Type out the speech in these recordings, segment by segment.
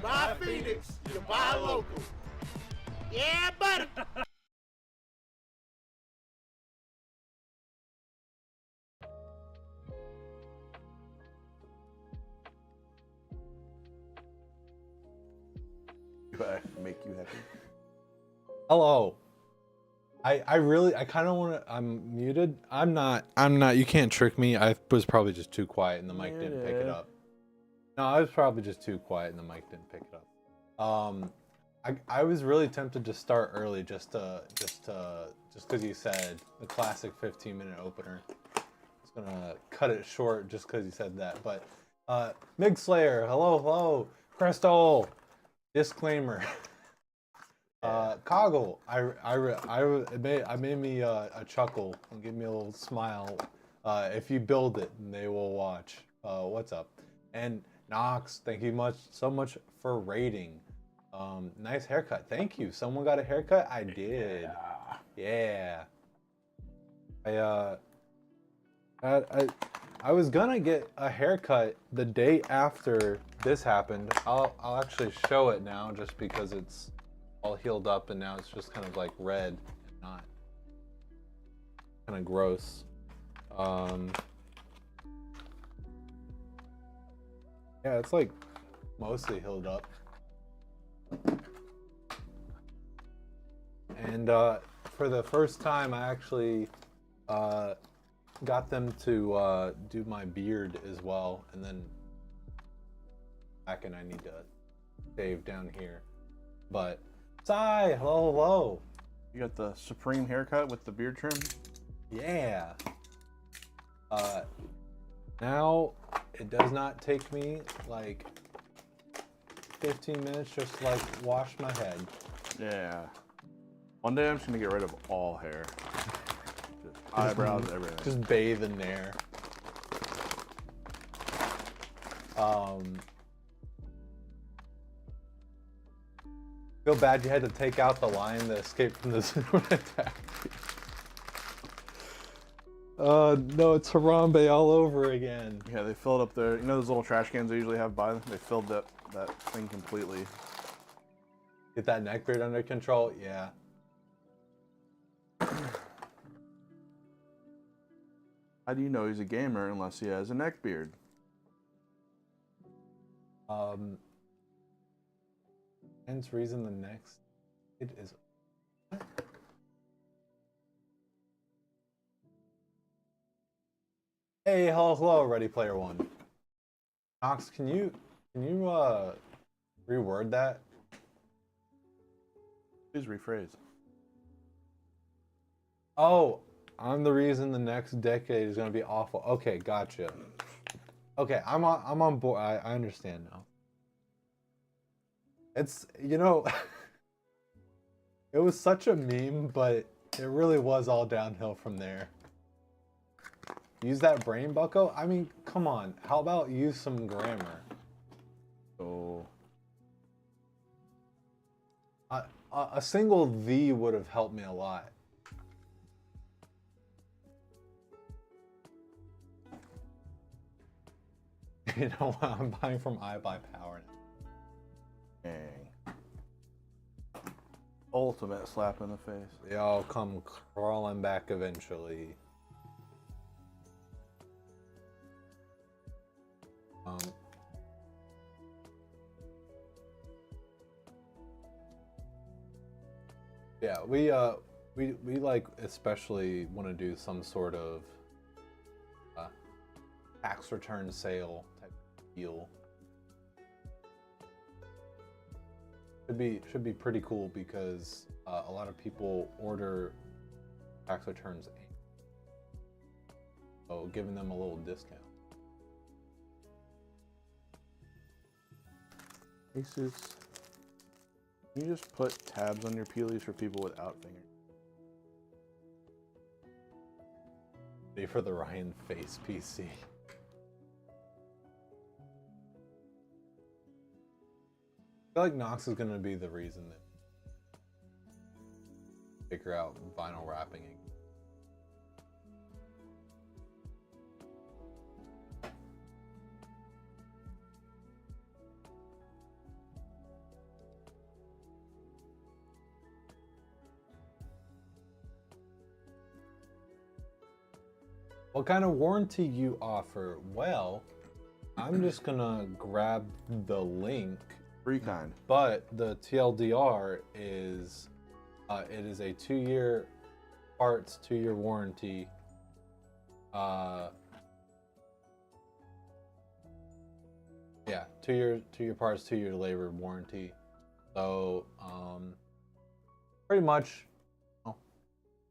buy Phoenix, you buy local. Yeah, buddy. Do I make you happy? Hello. I kind of want to. I'm muted. I'm not. You can't trick me. I was probably just too quiet and the mic didn't pick it up. No, I was probably just too quiet and the mic didn't pick it up. I was really tempted to start early just because you said the classic 15-minute opener. I was gonna cut it short just because you said that. But Mig Slayer, hello, Crystal. Disclaimer. Coggle, it made me a chuckle and give me a little smile. If you build it, and they will watch. What's up? And Knox, thank you so much for rating. Nice haircut. Thank you. Someone got a haircut? I did. Yeah. I was gonna get a haircut the day after this happened. I'll actually show it now just because it's all healed up and now it's just kind of like red and not kind of gross. Yeah, it's like mostly healed up. And for the first time I actually got them to do my beard as well, and then back and I need to save down here. But Sai, hello. You got the supreme haircut with the beard trim? Yeah. Now it does not take me like 15 minutes just to like wash my head. Yeah. One day I'm just gonna get rid of all hair. Eyebrows, everything. Just bathe in there. Feel bad you had to take out the lion that escaped from the zoo and attacked you. No, it's Harambe all over again. Yeah, they filled up their, you know those little trash cans they usually have by them? They filled that thing completely. Get that neckbeard under control? Yeah. How do you know he's a gamer unless he has a neckbeard? Hence reason the next it is. Hey, hello, Ready Player One. Knox, can you reword that? Please rephrase. Oh, I'm the reason the next decade is gonna be awful. Okay, gotcha. Okay, I'm on board. I understand now. It's, you know, it was such a meme, but it really was all downhill from there. Use that brain bucko? I mean, come on. How about use some grammar? So a single "the" would have helped me a lot. You know what? I'm buying from iBuyPower now. dang. Ultimate slap in the face. They all come crawling back eventually. Yeah, we like especially want to do some sort of tax return sale type of deal. Should be pretty cool because a lot of people order tax returns, so giving them a little discount. Asus. Can you just put tabs on your peelies for people without fingers? Ready for the Ryan face PC. I feel like Knox is gonna be the reason that figure out vinyl wrapping. What kind of warranty you offer? Well, I'm just gonna grab the link. Free kind. But the TLDR is, it is a 2-year parts, 2-year warranty. Yeah, 2-year parts, 2-year labor warranty. So, pretty much,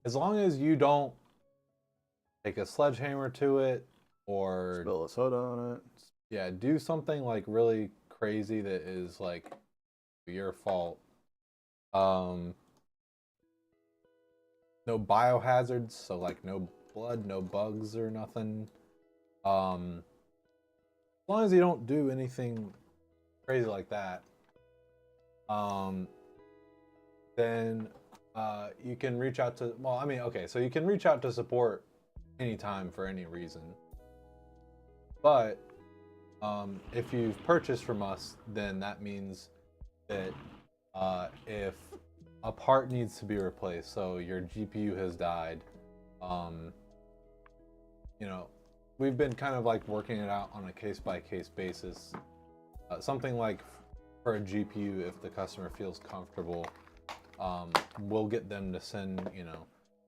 as long as you don't take a sledgehammer to it or Spill a soda on it. yeah, do something like really crazy that is like your fault. No biohazards, so like no blood, no bugs or nothing. As long as you don't do anything crazy like that, then you can reach out to, well, I mean, okay, so you can reach out to support anytime for any reason. But if you've purchased from us, then that means that if a part needs to be replaced, so your GPU has died, you know, we've been kind of like working it out on a case-by-case basis. Something like for a GPU, if the customer feels comfortable, we'll get them to send, you know,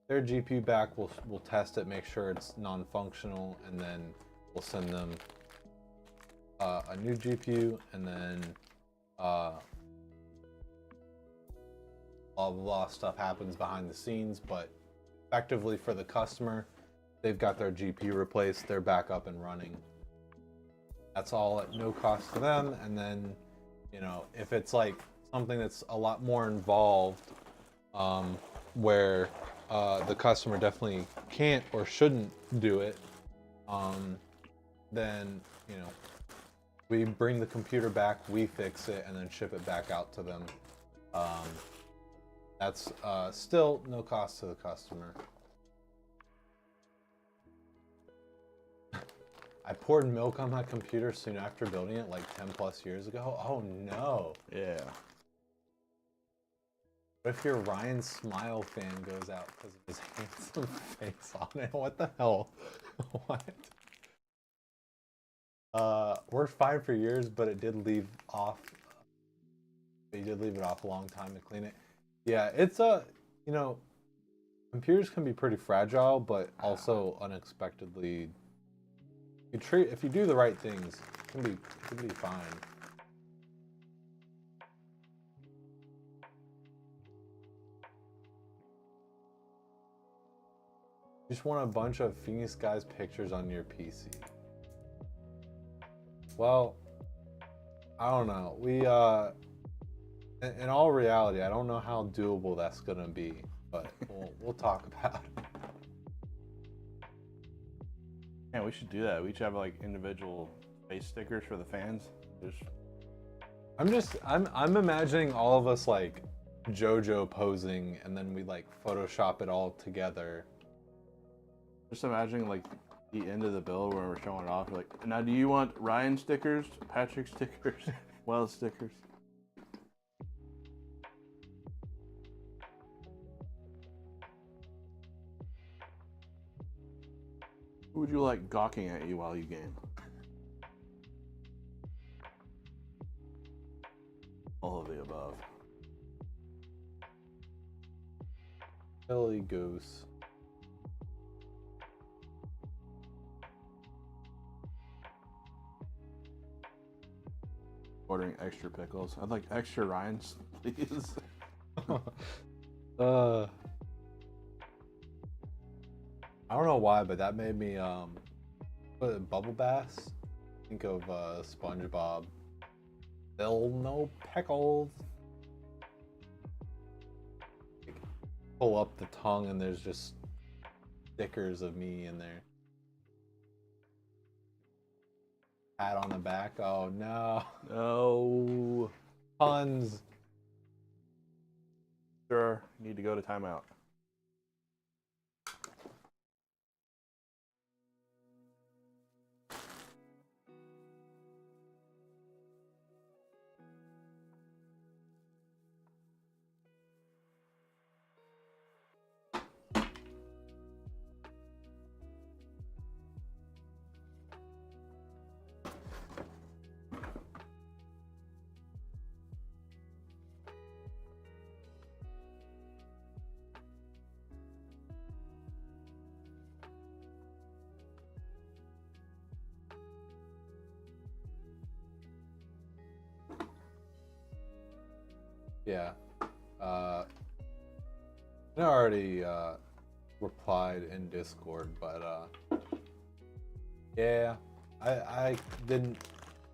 their GPU back. We'll test it, make sure it's non-functional, and then we'll send them a new GPU, and then blah blah blah stuff happens behind the scenes. But effectively for the customer, they've got their GPU replaced, they're back up and running. That's all at no cost to them. And then, you know, if it's like something that's a lot more involved, where the customer definitely can't or shouldn't do it, then, you know, we bring the computer back, we fix it, and then ship it back out to them. That's still no cost to the customer. I poured milk on my computer soon after building it, like 10 plus years ago. Oh no. Yeah. What if your Ryan Smile fan goes out because of his handsome face on it? What the hell? What? Worked fine for years, but it did leave off. You did leave it off a long time to clean it. Yeah, it's you know, computers can be pretty fragile, but also unexpectedly. If you do the right things, it can be fine. You just want a bunch of Phoenix guys pictures on your PC. Well, I don't know. We in all reality, I don't know how doable that's gonna be, but we'll talk about it. Yeah, we should do that. We should have like individual face stickers for the fans. I'm imagining all of us like JoJo posing, and then we like Photoshop it all together. Just imagining like the end of the bill where we're showing it off. Like, now do you want Ryan stickers, Patrick stickers, Wells stickers? Who would you like gawking at you while you game? All of the above. Billy Goose. Ordering extra pickles. I'd like extra Ryan's, please. I don't know why, but that made me Bubble Bass. Think of SpongeBob. Still no pickles. Pull up the tongue and there's just stickers of me in there. Pat on the back. Oh no. No. Puns. Sure. Need to go to timeout. Yeah. I already replied in Discord, but yeah, I didn't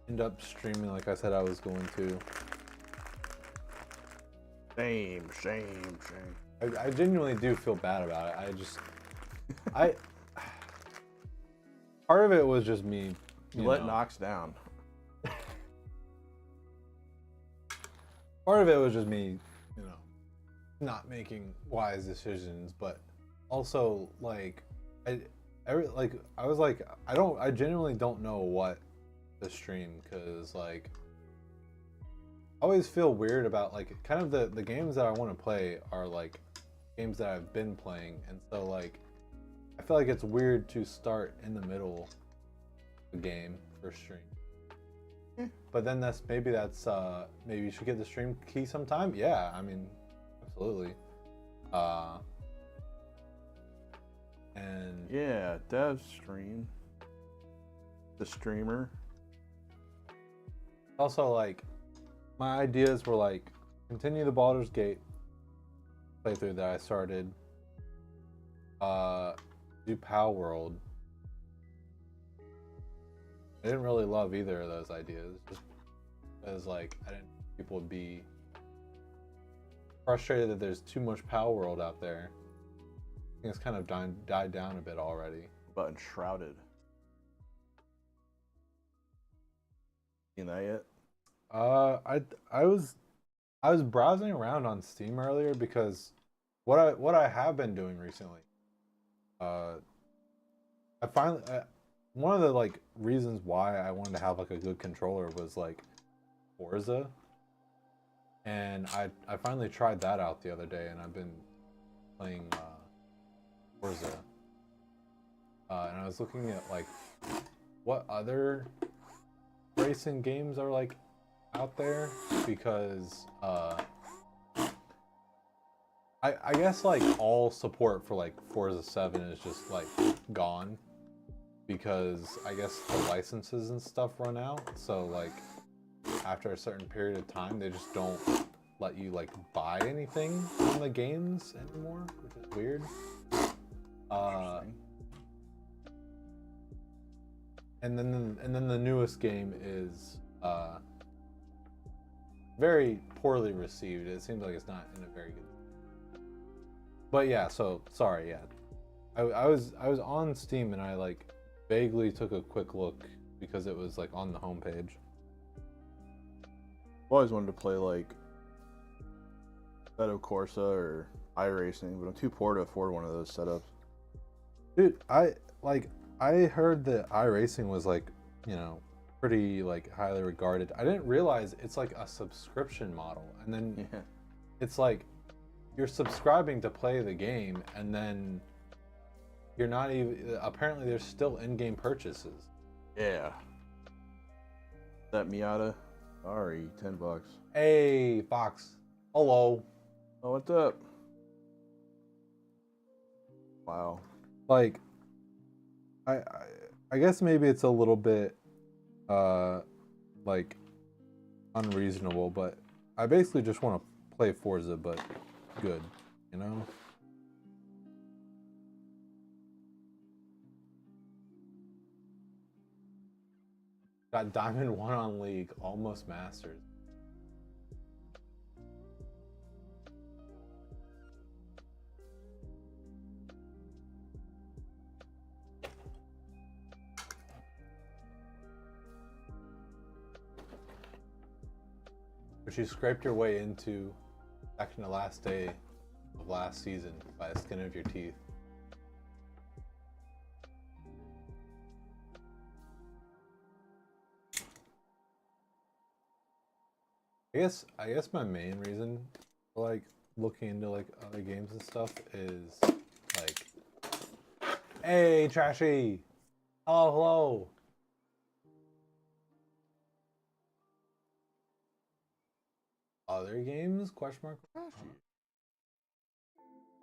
end up streaming like I said I was going to. Shame. I genuinely do feel bad about it. I part of it was just me. You let Knox down. Part of it was just me, you know, not making wise decisions, but also like I genuinely don't know what to stream, because like I always feel weird about like kind of the games that I want to play are like games that I've been playing, and so like I feel like it's weird to start in the middle of the game for stream. But then maybe you should get the stream key sometime. Yeah, I mean, absolutely. And yeah, dev stream. The streamer. Also, like, my ideas were like continue the Baldur's Gate playthrough that I started. Do Pow World. I didn't really love either of those ideas, just because like I didn't think people would be frustrated that there's too much Pow World out there. I think it's kind of died down a bit already. But Enshrouded. Seen that yet? I was browsing around on Steam earlier because what I have been doing recently. I finally one of the like reasons why I wanted to have like a good controller was like Forza, and I finally tried that out the other day, and I've been playing Forza, and I was looking at like what other racing games are like out there, because I guess like all support for like Forza 7 is just like gone, because I guess the licenses and stuff run out. So like after a certain period of time, they just don't let you like buy anything from the games anymore, which is weird. And then the newest game is very poorly received. It seems like it's not in a very good. But yeah, so sorry. Yeah, I was on Steam, and I like vaguely took a quick look because it was like on the homepage. I've always wanted to play like Assetto Corsa or iRacing, but I'm too poor to afford one of those setups. Dude, I heard that iRacing was like, you know, pretty like highly regarded. I didn't realize it's like a subscription model, and then it's like you're subscribing to play the game, and then you're not even. Apparently, there's still in-game purchases. Yeah. That Miata. Sorry, $10. Hey, Fox. Hello. Oh, what's up? Wow. Like, I guess maybe it's a little bit like unreasonable, but I basically just want to play Forza, but good, you know? Got Diamond 1 on League, almost Masters. But you scraped your way into second to last day of last season by the skin of your teeth. I guess my main reason for like looking into like other games and stuff is like, hey Trashy, hello. Other games? Question mark.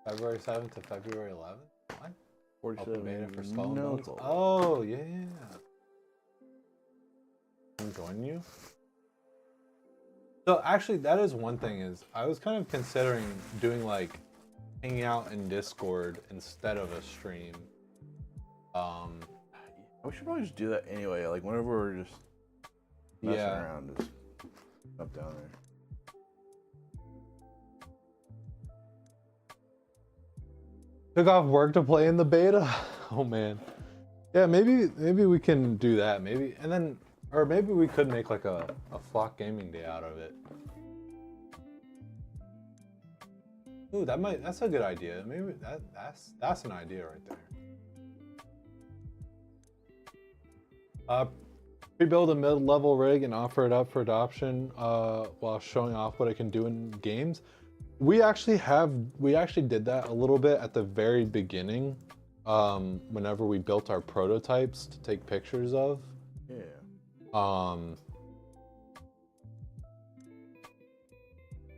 February 7th to February 11th. What? 47 Open beta for Skull and Bones. Knuckles. Oh yeah. I'm joining you. So actually, that is one thing. Is I was kind of considering doing like hanging out in Discord instead of a stream. We should probably just do that anyway. Like whenever we're just messing around, just up down there. Took off work to play in the beta. Oh man. Yeah, maybe we can do that. Maybe and then or maybe we could make like a flock gaming day out of it. Ooh, that's a good idea. Maybe that's an idea right there. Pre-build a mid-level rig and offer it up for adoption while showing off what it can do in games. We actually did that a little bit at the very beginning, whenever we built our prototypes to take pictures of. Yeah.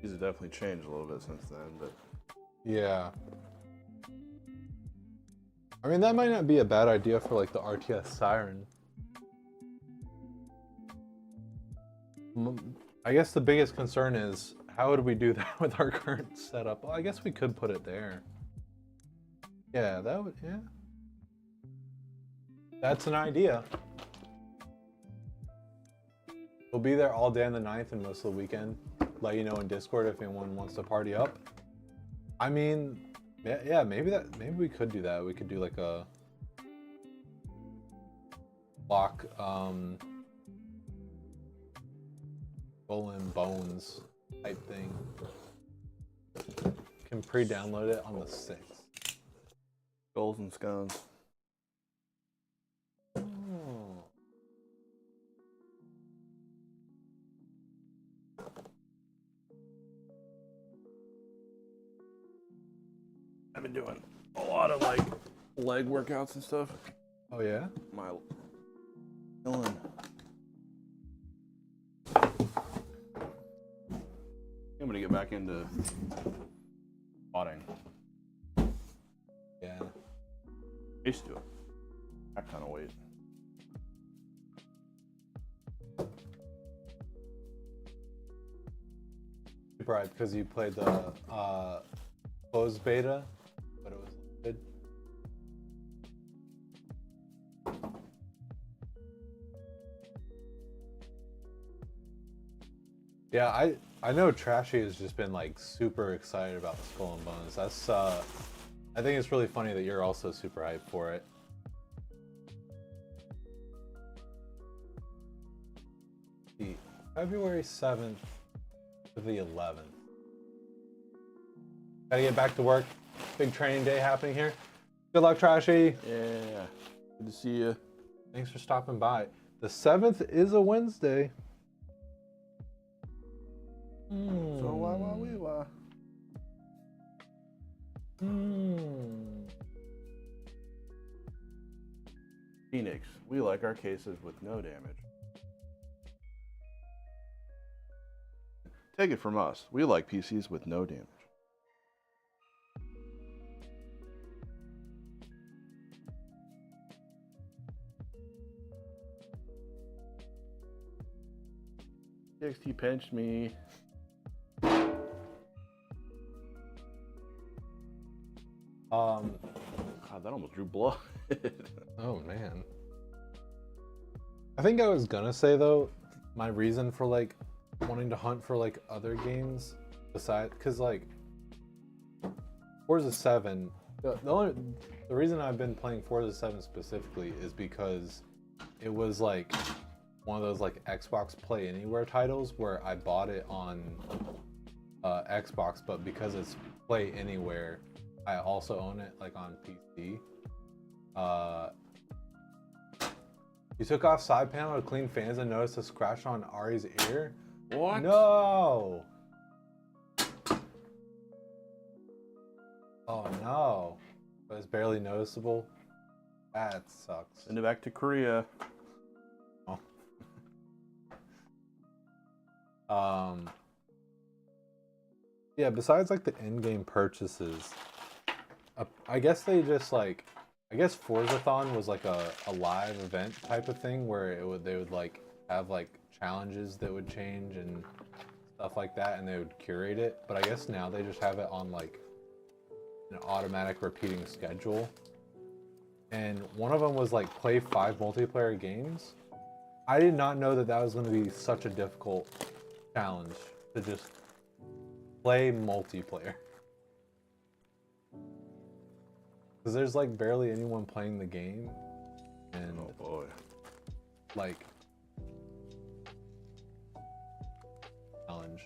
These have definitely changed a little bit since then, but yeah. I mean, that might not be a bad idea for like the RTS Siren. I guess the biggest concern is how would we do that with our current setup? Well, I guess we could put it there. Yeah, that would, yeah. That's an idea. We'll be there all day on the 9th and most of the weekend. Let you know in Discord if anyone wants to party up. I mean, yeah, maybe we could do that. We could do like a block, Skull and Bones type thing. Can pre-download it on the 6th. Skulls and scones. Oh. I've been doing a lot of like leg workouts and stuff. Oh yeah? My feeling. I'm gonna get back into potting. Yeah. I used to do it. That kind of weight. Right, because you played the closed beta, but it was limited. Yeah, I know Trashy has just been like super excited about the Skull and Bones. That's I think it's really funny that you're also super hyped for it. February 7th to the 11th. Gotta get back to work. Big training day happening here. Good luck, Trashy. Yeah. Good to see you. Thanks for stopping by. The 7th is a Wednesday. So wah wee wah. Phoenix, we like our cases with no damage. Take it from us, we like PCs with no damage. XT pinched me. God, that almost drew blood. Oh man. I think I was gonna say though, my reason for like wanting to hunt for like other games besides, cause like Forza 7, the reason I've been playing Forza 7 specifically is because it was like one of those like Xbox Play Anywhere titles where I bought it on Xbox, but because it's Play Anywhere, I also own it like on PC. You took off side panel to clean fans and noticed a scratch on Ari's ear? What? No! Oh no. But it's barely noticeable. That sucks. Send it back to Korea. Oh. Yeah, besides like the in-game purchases, I guess they just like, I guess Forzathon was like a live event type of thing where they would like have like challenges that would change and stuff like that, and they would curate it. But I guess now they just have it on like an automatic repeating schedule. And one of them was like play 5 multiplayer games. I did not know that that was going to be such a difficult challenge to just play multiplayer. Because there's like barely anyone playing the game. And Oh boy. like challenge.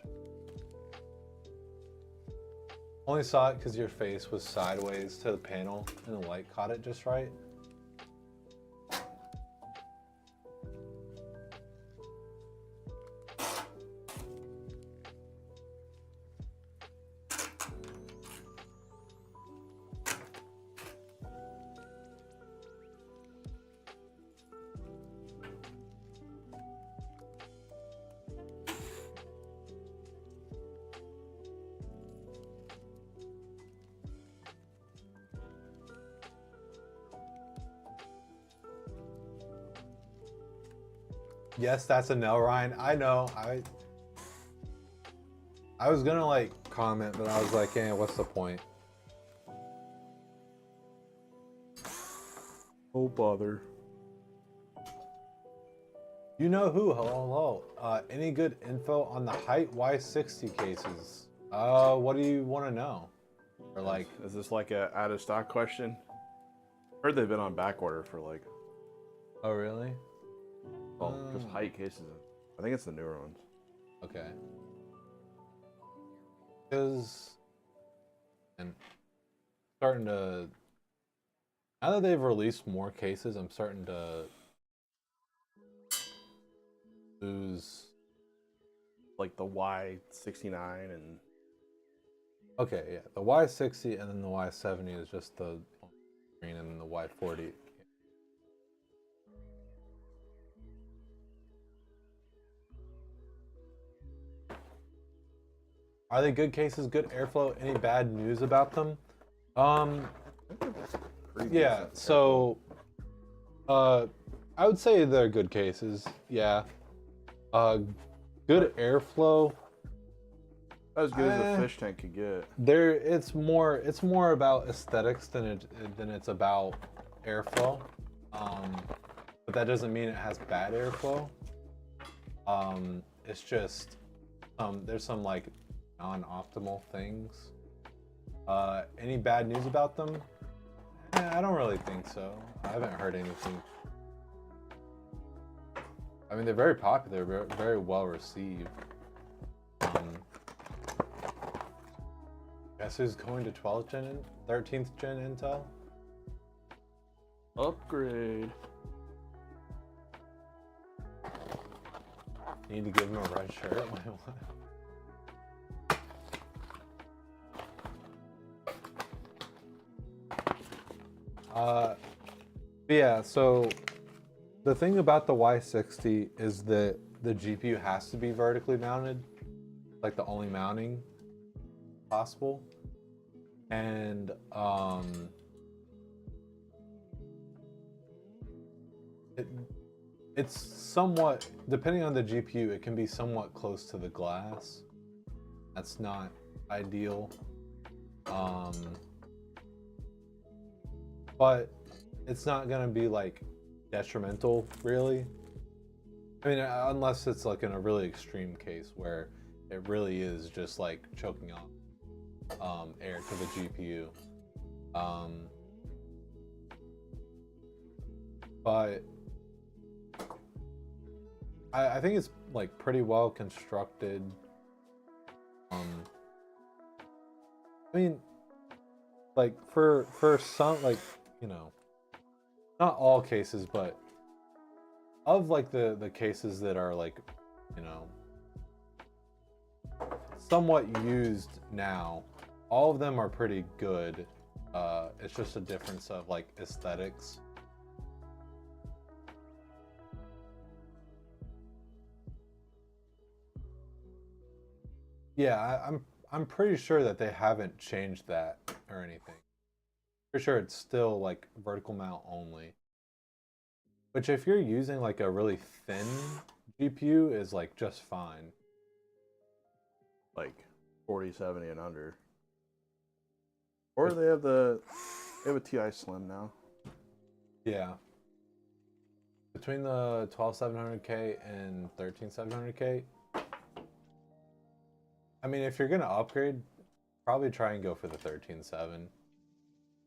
Only saw it because your face was sideways to the panel and the light caught it just right. Yes, that's a no, Ryan. I know. I was gonna like comment, but I was like, eh, what's the point? Oh bother. You know who? Hello, hello. Any good info on the height Y60 cases? What do you want to know? Or like, is this like a out of stock question? Heard they've been on back order for like, oh really? well, just height cases. I think it's the newer ones. Okay. Because, and starting to, now that they've released more cases, I'm starting to lose. Like the Y69 and. Okay, yeah, the Y60 and then the Y70 is just the green, and then the Y40. Are they good cases? Good airflow? Any bad news about them? Yeah. So, I would say they're good cases. Yeah. Good airflow. As good as a fish tank could get. It's more about aesthetics than it's about airflow. But that doesn't mean it has bad airflow. It's just there's some like non-optimal things. Any bad news about them? I don't really think so. I haven't heard anything. I mean, they're very popular, very well received. Guess who's going to 12th gen, 13th gen Intel? Upgrade. Need to give him a red shirt. Yeah, so the thing about the Y60 is that the GPU has to be vertically mounted, like the only mounting possible. And it's somewhat, depending on the GPU, it can be somewhat close to the glass. That's not ideal. But it's not gonna be like detrimental, really. I mean, unless it's like in a really extreme case where it really is just like choking off air to the GPU. But I think it's like pretty well constructed. I mean, like for some, like, you know, not all cases, but of like the cases that are like, you know, somewhat used now, all of them are pretty good. It's just a difference of like aesthetics. Yeah, I'm pretty sure that they haven't changed that or anything. Pretty sure it's still like vertical mount only. Which if you're using like a really thin GPU is like just fine. like 40, 70 and under. Or they have a TI Slim now. Yeah. Between the 12700K and 13700K, I mean, if you're gonna upgrade, probably try and go for the 13.7.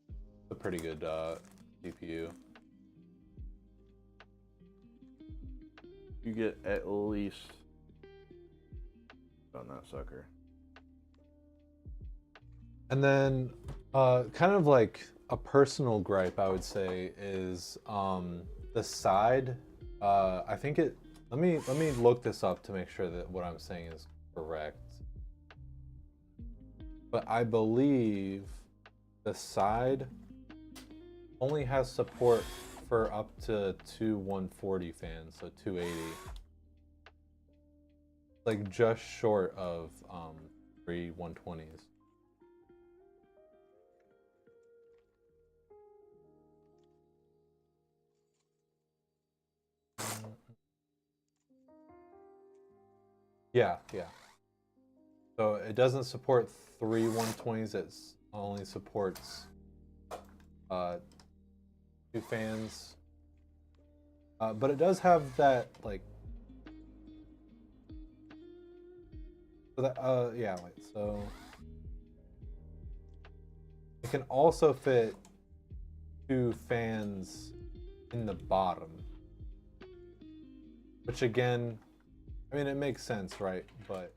It's a pretty good CPU. You get at least on that sucker. And then, kind of like a personal gripe, I would say, is the side. I think it. Let me look this up to make sure that what I'm saying is correct. But I believe the side only has support for up to two 140 fans, so 280. Like just short of 3 120s. Yeah. So it doesn't support 3 120s, it only supports 2 fans. But it does have that, like, so that, yeah, wait, so it can also fit 2 fans in the bottom, which again, I mean, it makes sense, right? But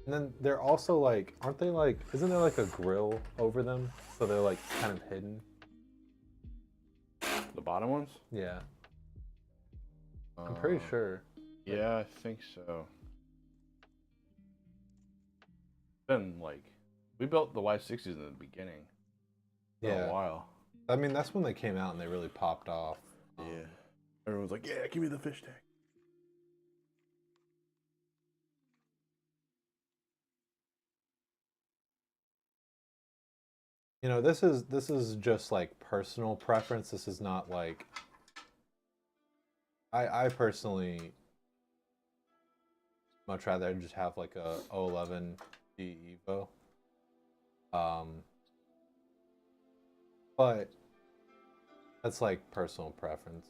and then they're also like, aren't they like, isn't there like a grill over them? So they're like kind of hidden. The bottom ones? Yeah. I'm pretty sure. Yeah, I think so. Been like, we built the Y60s in the beginning. For a while. I mean, that's when they came out and they really popped off. Yeah. Everyone's like, yeah, give me the fish tank. You know, this is just like personal preference. This is not like, I personally much rather just have like a 011 G Evo. But that's like personal preference.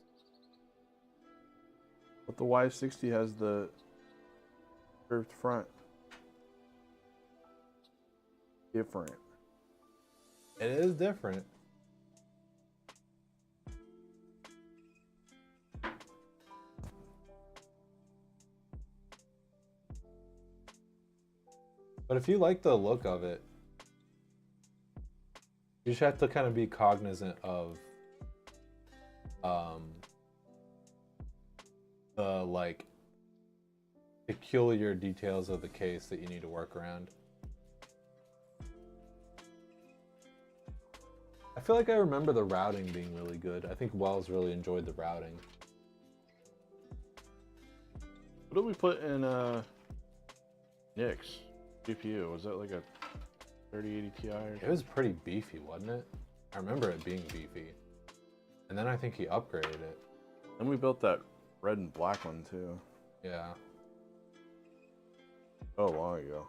But the Y60 has the curved front. Different. It is different. But if you like the look of it, you just have to kind of be cognizant of the like peculiar details of the case that you need to work around. I feel like I remember the routing being really good. I think Wells really enjoyed the routing. What did we put in Nick's GPU? Was that like a 3080 Ti? It was pretty beefy, wasn't it? I remember it being beefy. And then I think he upgraded it. And we built that red and black one too. Yeah. So long ago.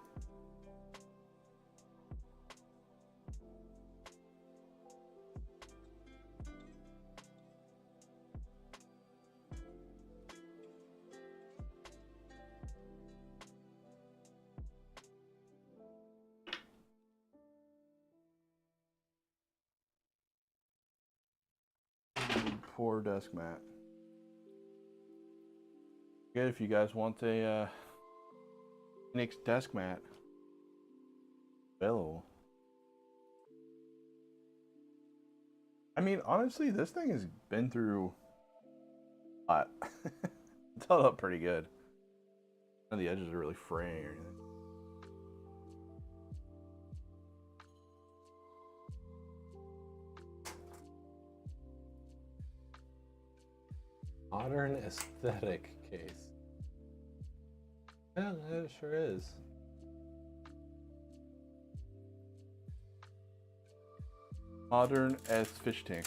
Poor desk mat. Good if you guys want a Nick's desk mat. Available. I mean, honestly, this thing has been through a lot. It's held up pretty good. None of the edges are really fraying or anything. Modern aesthetic case. Yeah, it sure is. Modern as fish tank.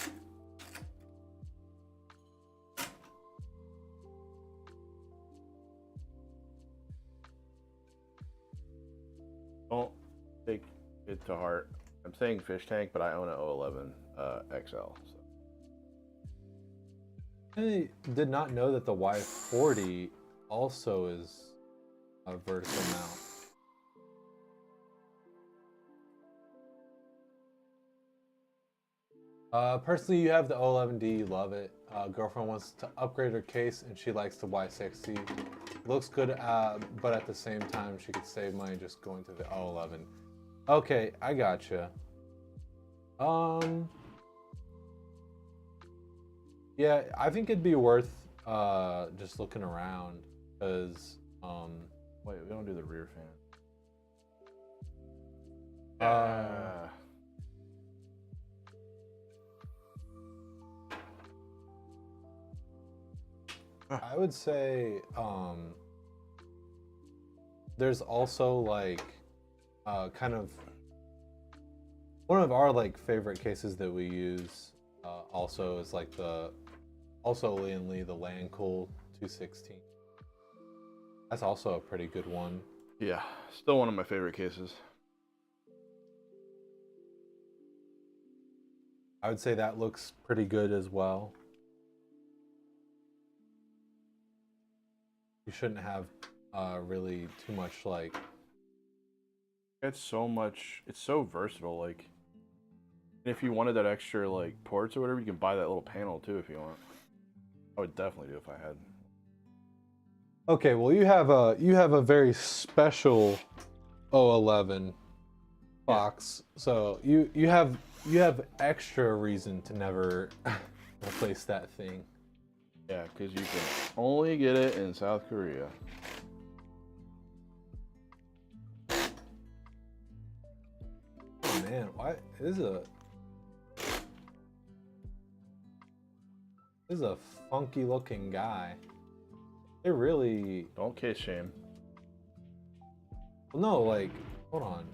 take it to heart. I'm saying fish tank, but I own an 011 XL. So. I did not know that the Y40 also is a vertical mount. Personally, you have the 011D, you love it. Girlfriend wants to upgrade her case and she likes the Y60. Looks good, but at the same time, she could save money just going to the 011. Okay, I gotcha. Yeah, I think it'd be worth just looking around, because wait, we don't do the rear fan. I would say there's also like kind of one of our like favorite cases that we use also is like the Lee and Lee, the Landcool 216. That's also a pretty good one. Yeah, still one of my favorite cases. I would say that looks pretty good as well. You shouldn't have really too much like. It's so much. It's so versatile. Like, if you wanted that extra like ports or whatever, you can buy that little panel too if you want. I would definitely do if I had. Okay, well you have a very special 011 box, yeah. So you have extra reason to never replace that thing. Yeah, because you can only get it in South Korea. Oh man, why this is a funky looking guy. It really don't case shame. Well, no, like hold on.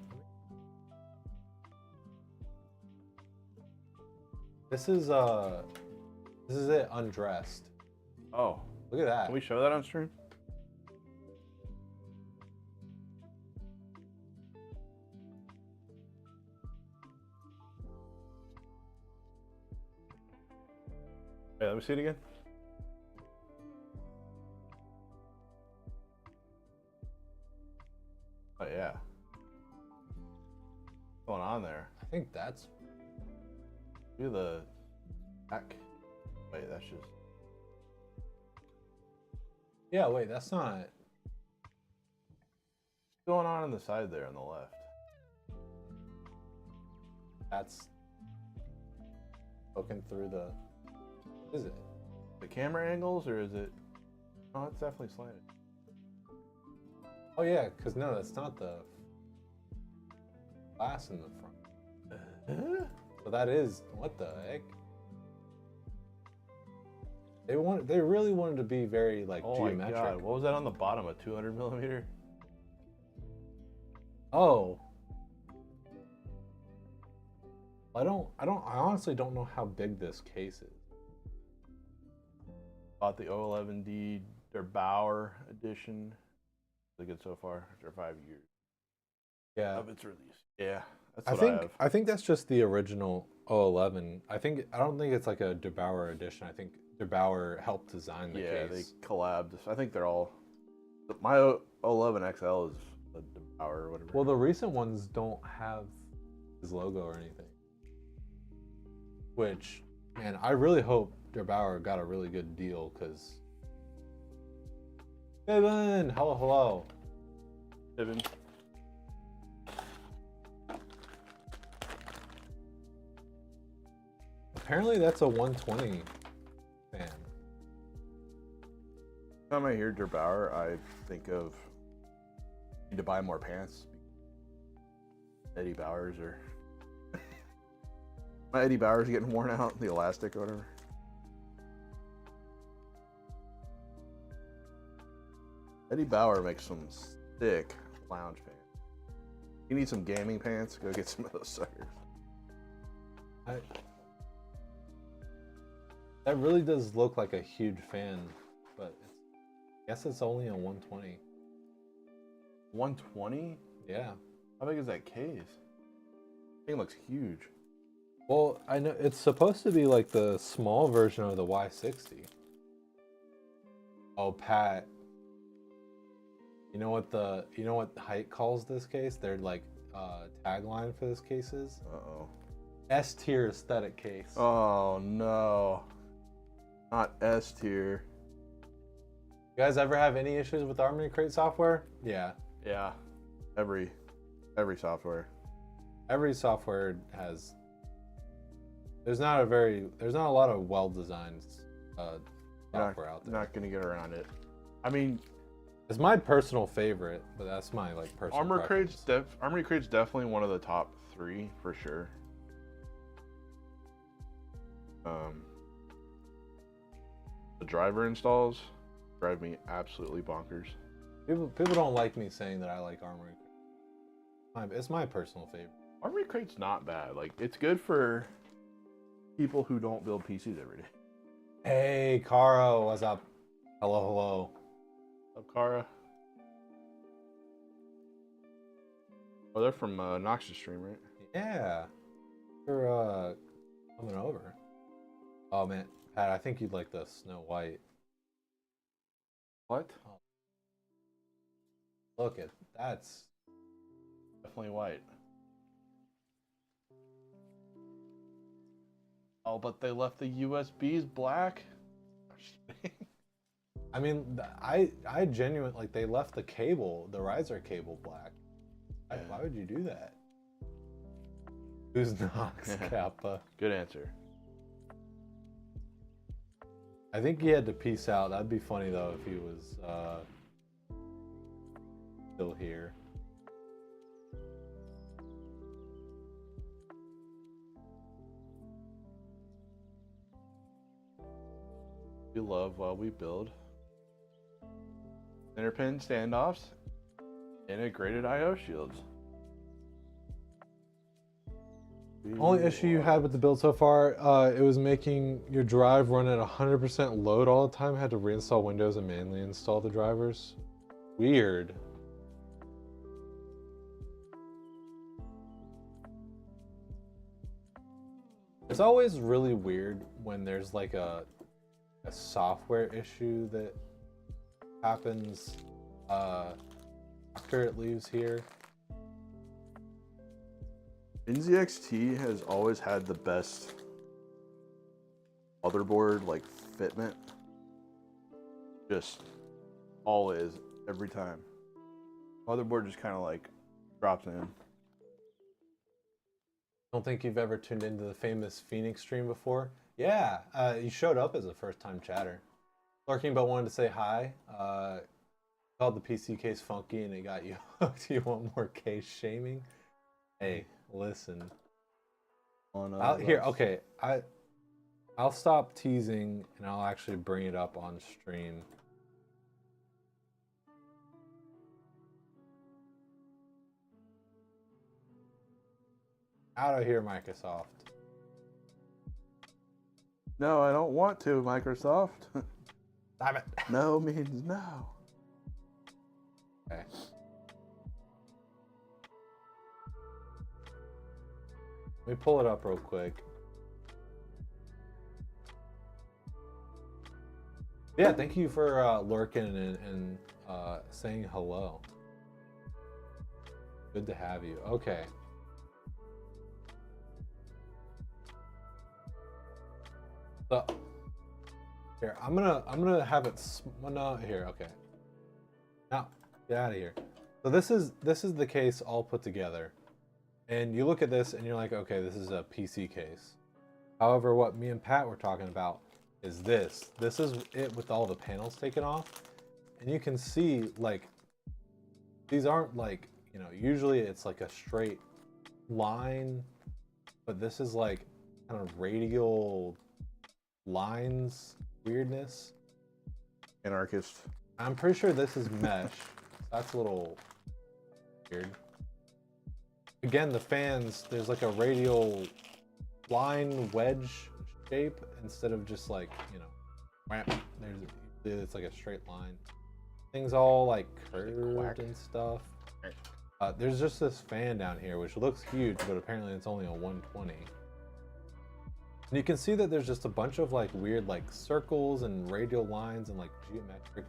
This is it undressed. Oh, look at that. Can we show that on stream? Hey, let me see it again. Oh yeah. What's going on there? I think that's. Do the back. Wait, that's just. Yeah, wait, that's not. What's going on the side there on the left? That's poking through the. What is it? The camera angles, or is it? Oh, it's definitely slanted. Oh yeah, because no, that's not the glass in the front. So that is, what the heck? They really wanted to be very like geometric. My God, what was that on the bottom? A 200 millimeter? Oh. I honestly don't know how big this case is. Bought the 011D Der Bauer edition. Really good so far after 5 years. Yeah. Of its release. Yeah. That's what I think that's just the original 011. I don't think it's like a Der Bauer edition. I think Der Bauer helped design the case. Yeah, they collabed. I think they're all. My 011 XL is a Der Bauer or whatever. Well, the recent ones don't have his logo or anything. Which, man, I really hope Der Bauer got a really good deal, because. Griffyn, hello. Griffyn. Apparently that's a 120 fan. Every time I hear Der Bauer, I think of need to buy more pants. Eddie Bauer's or my Eddie Bauer's getting worn out, the elastic or whatever. Eddie Bauer makes some thick lounge pants. You need some gaming pants? Go get some of those suckers. That really does look like a huge fan, but I guess it's only a 120. 120? Yeah. How big is that case? Thing looks huge. Well, I know it's supposed to be like the small version of the Y60. Oh, Pat. You know what Height calls this case? Their like tagline for this case is Uh-oh. S tier aesthetic case. Oh no. Not S tier. You guys ever have any issues with Harmony Crate software? Yeah. Yeah. Every software. Every software has. There's not a lot of well-designed software out there. Not gonna get around it. I mean, it's my personal favorite, but that's my like personal. Harmony Crate's definitely one of the top 3 for sure. The driver installs drive me absolutely bonkers. People don't like me saying that I like Harmony Crate. It's my personal favorite. Harmony Crate's not bad. Like, it's good for people who don't build PCs every day. Hey, Caro, what's up? Hello. What's up, Kara? Oh, they're from Noxus Stream, right? Yeah. You're coming over. Oh man, Pat, I think you'd like the Snow White. What? Oh. Look at that's Definitely white. Oh, but they left the USBs black? I mean, I genuinely like they left the cable, the riser cable black. Yeah. Why would you do that? Who's Nox Kappa? Good answer. I think he had to peace out. That'd be funny though if he was still here. We love while we build. Center pin standoffs, integrated I/O shields. Only issue you had with the build so far, it was making your drive run at 100% load all the time. Had to reinstall Windows and manually install the drivers. Weird. It's always really weird when there's like a software issue that happens after it leaves here. NZXT has always had the best motherboard like fitment. Just always, every time. Motherboard just kind of like drops in. Don't think you've ever tuned into the famous Phoenix stream before? Yeah, you showed up as a first-time chatter. Lurking but wanted to say hi. Called the PC case funky and it got you hooked. You want more case shaming? Hey, listen. Here, okay. I'll stop teasing and I'll actually bring it up on stream. Out of here, Microsoft. No, I don't want to, Microsoft. Damn it. No means no. Okay. Let me pull it up real quick. Yeah, thank you for lurking and saying hello. Good to have you. Okay. So here, I'm gonna have it. No, here. Okay. Now get out of here. So this is the case all put together, and you look at this and you're like, okay, this is a PC case. However, what me and Pat were talking about is this. This is it with all the panels taken off, and you can see like these aren't like, you know, usually it's like a straight line, but this is like kind of radial lines weirdness. Anarchist. I'm pretty sure this is mesh. That's a little weird. Again, the fans, there's like a radial line wedge shape instead of just like, you know, it's like a straight line. Things all like curved and stuff. There's just this fan down here, which looks huge, but apparently it's only a 120. And you can see that there's just a bunch of like weird like circles and radial lines and like geometric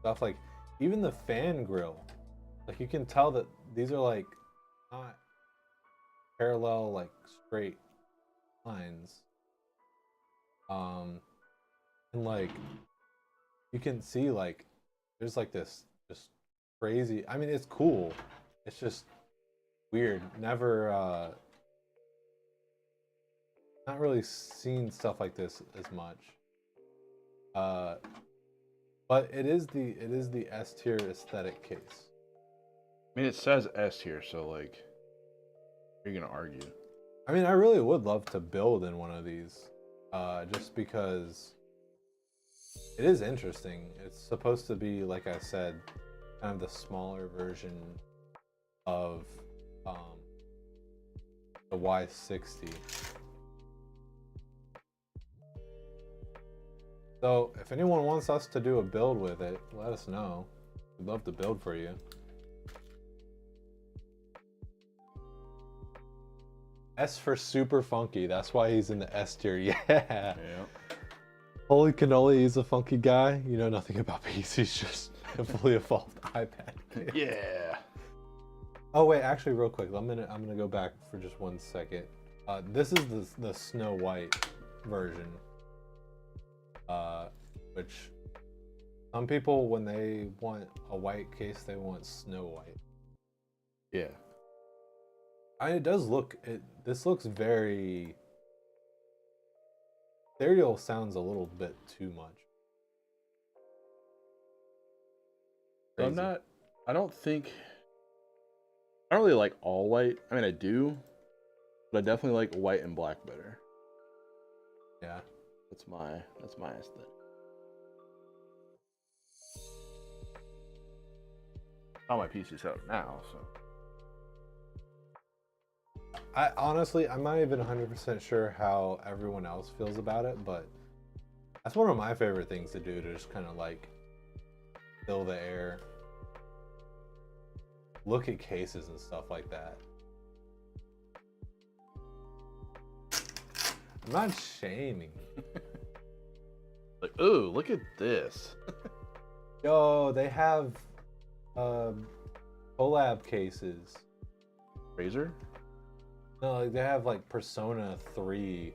stuff. Like even the fan grill, like you can tell that these are like not parallel, like straight lines. And like you can see like there's like this just crazy. I mean, it's cool. It's just weird. Never not really seen stuff like this as much. But it is the S tier aesthetic case. I mean, it says S tier, so like, you're gonna argue. I mean, I really would love to build in one of these, just because it is interesting. It's supposed to be, like I said, kind of the smaller version of the Y60. So if anyone wants us to do a build with it, let us know. We'd love to build for you. S for super funky. That's why he's in the S tier. Yeah. Holy cannoli, he's a funky guy. You know nothing about PCs, just a fully evolved iPad. Yeah. Oh wait, actually, real quick, I'm gonna go back for just 1 second. This is the Snow White version. Which some people, when they want a white case, they want Snow White. Yeah. It does look. This looks very. Ethereal sounds a little bit too much. So I'm not. I don't really like all white. I mean, I do, but I definitely like white and black better. Yeah. That's my aesthetic. All my PC setup now, so. I honestly, I'm not even 100% sure how everyone else feels about it, but that's one of my favorite things to do, to just kind of like fill the air, look at cases and stuff like that. I'm not shaming. Like, ooh, look at this. Yo, they have collab cases. Razer? No, like they have like Persona 3.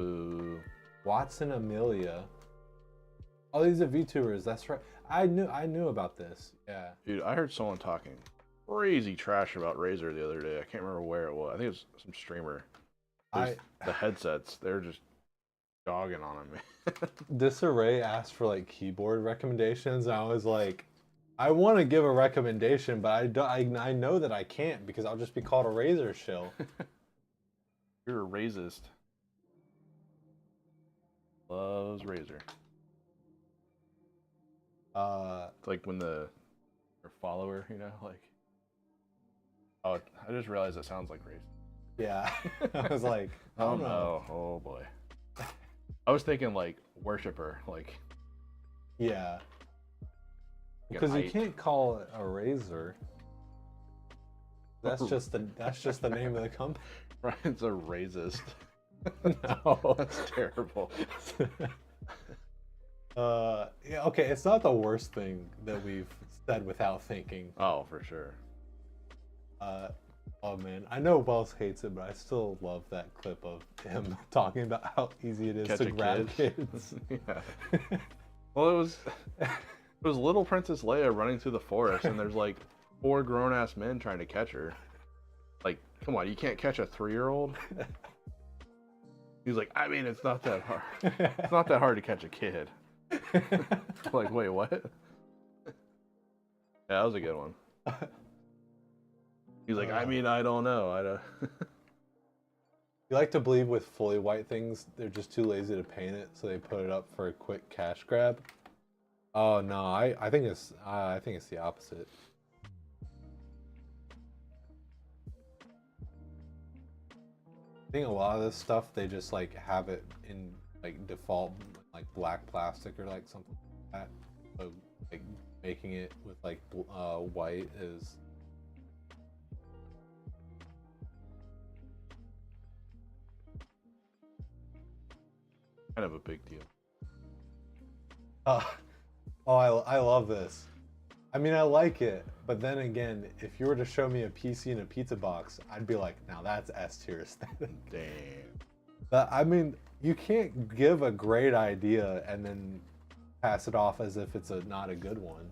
Ooh. Watson Amelia. Oh, these are VTubers, that's right. I knew about this. Yeah. Dude, I heard someone talking crazy trash about Razer the other day. I can't remember where it was. I think it was some streamer. The headsets, they're just dogging on them. Disarray asked for like keyboard recommendations, and I was like, I want to give a recommendation, but I know that I can't because I'll just be called a Razer shill. You're a racist. Loves Razer. It's like when your follower, you know, like. Oh, I just realized it sounds like racist. Yeah. I was like, oh no, oh boy. I was thinking like worshiper, like. Yeah. Because you can't call it a Razer. That's just the name of the company. Ryan's a racist. No, that's terrible. Yeah, okay, it's not the worst thing that we've said without thinking. Oh, for sure. Oh man, I know Wells hates it, but I still love that clip of him talking about how easy it is to grab kids. Yeah. Well, it was little Princess Leia running through the forest, and there's like 4 grown-ass men trying to catch her. Like, come on, you can't catch a 3-year-old? He's like, I mean, it's not that hard. It's not that hard to catch a kid. Like, wait, what? Yeah, that was a good one. He's like, I mean, I don't know. You like to believe with fully white things, they're just too lazy to paint it, so they put it up for a quick cash grab. Oh no, I think it's the opposite. I think a lot of this stuff they just like have it in like default like black plastic or like something like that. So like making it with like white is kind of a big deal. oh, I love this. I mean, I like it, but then again, if you were to show me a PC in a pizza box, I'd be like, now that's S tier aesthetic. Damn. But I mean, you can't give a great idea and then pass it off as if it's not a good one.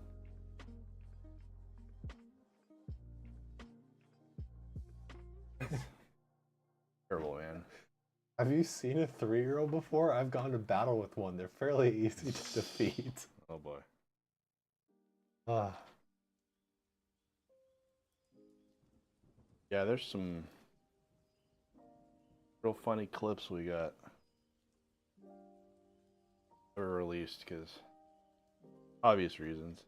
Terrible, man. Have you seen a 3-year-old before? I've gone to battle with one. They're fairly easy to defeat. Oh boy. Ah. Yeah, there's some real funny clips we got that were released because obvious reasons.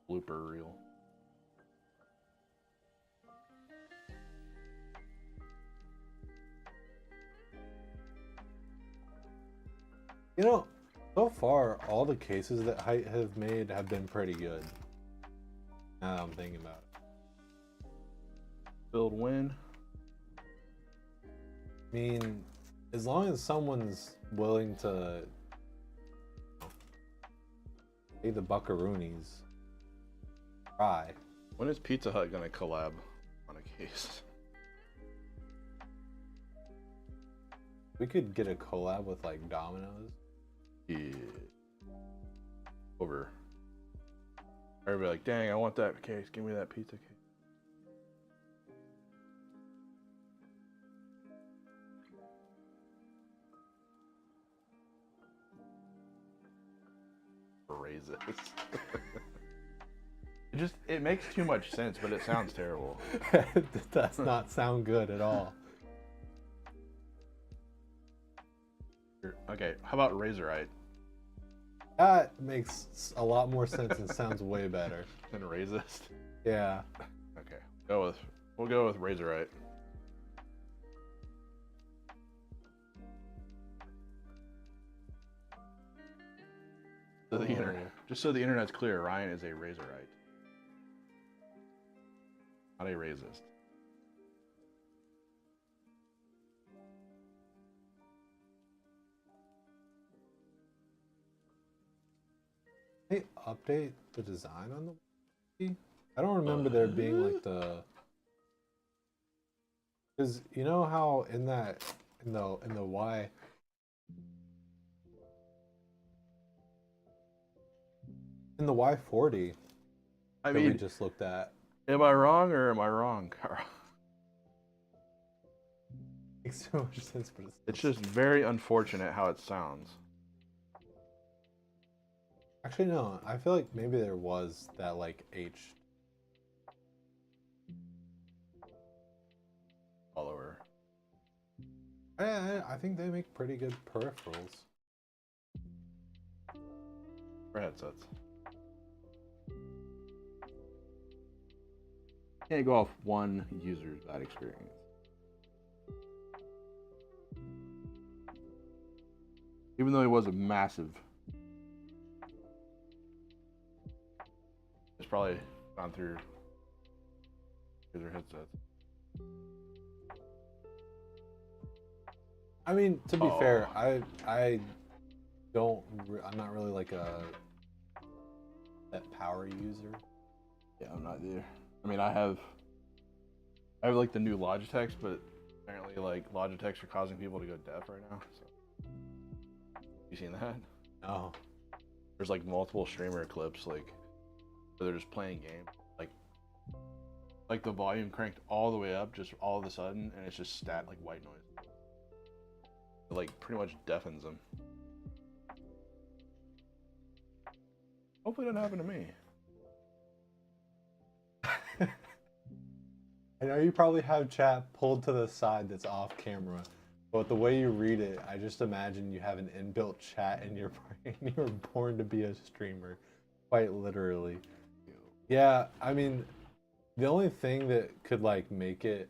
Blooper reel. You know, so far, all the cases that Height have made have been pretty good. Now that I'm thinking about it. Build win. I mean, as long as someone's willing to pay the buckaroonies, try. When is Pizza Hut gonna collab on a case? We could get a collab with like Domino's. Yeah. Over. Everybody like, dang, I want that case. Give me that pizza case. Raise it. It makes too much sense, but it sounds terrible. It does not sound good at all. Okay, how about Razorite? That makes a lot more sense and sounds way better. Than Racist? Yeah. Okay, we'll go with Razorite. So the internet, just so the internet's clear, Ryan is a Razorite, not a racist. They update the design on the Wii? I don't remember there being like the, because you know how in the Y, in the Y40 I that we mean, just looked at, am I wrong or am I wrong, Carl? makes so much sense, but It's just very unfortunate how it sounds. actually no. I feel like maybe there was that like H All over. I think they make pretty good peripherals. For headsets. Can't go off one user's bad experience. Even though it was a massive, it's probably gone through user headsets. I mean, to be fair, I'm not really like that power user. Yeah, I'm not either. I mean, I have like the new Logitechs, but apparently like Logitechs are causing people to go deaf right now. So. You seen that? No. There's like multiple streamer clips, like where they're just playing games, like the volume cranked all the way up, just all of a sudden, and it's just like white noise. It like pretty much deafens them. Hopefully, it doesn't happen to me. I know you probably have chat pulled to the side that's off camera, but the way you read it, I just imagine you have an inbuilt chat in your brain. You were born to be a streamer, quite literally. Yeah, I mean, the only thing that could like make it...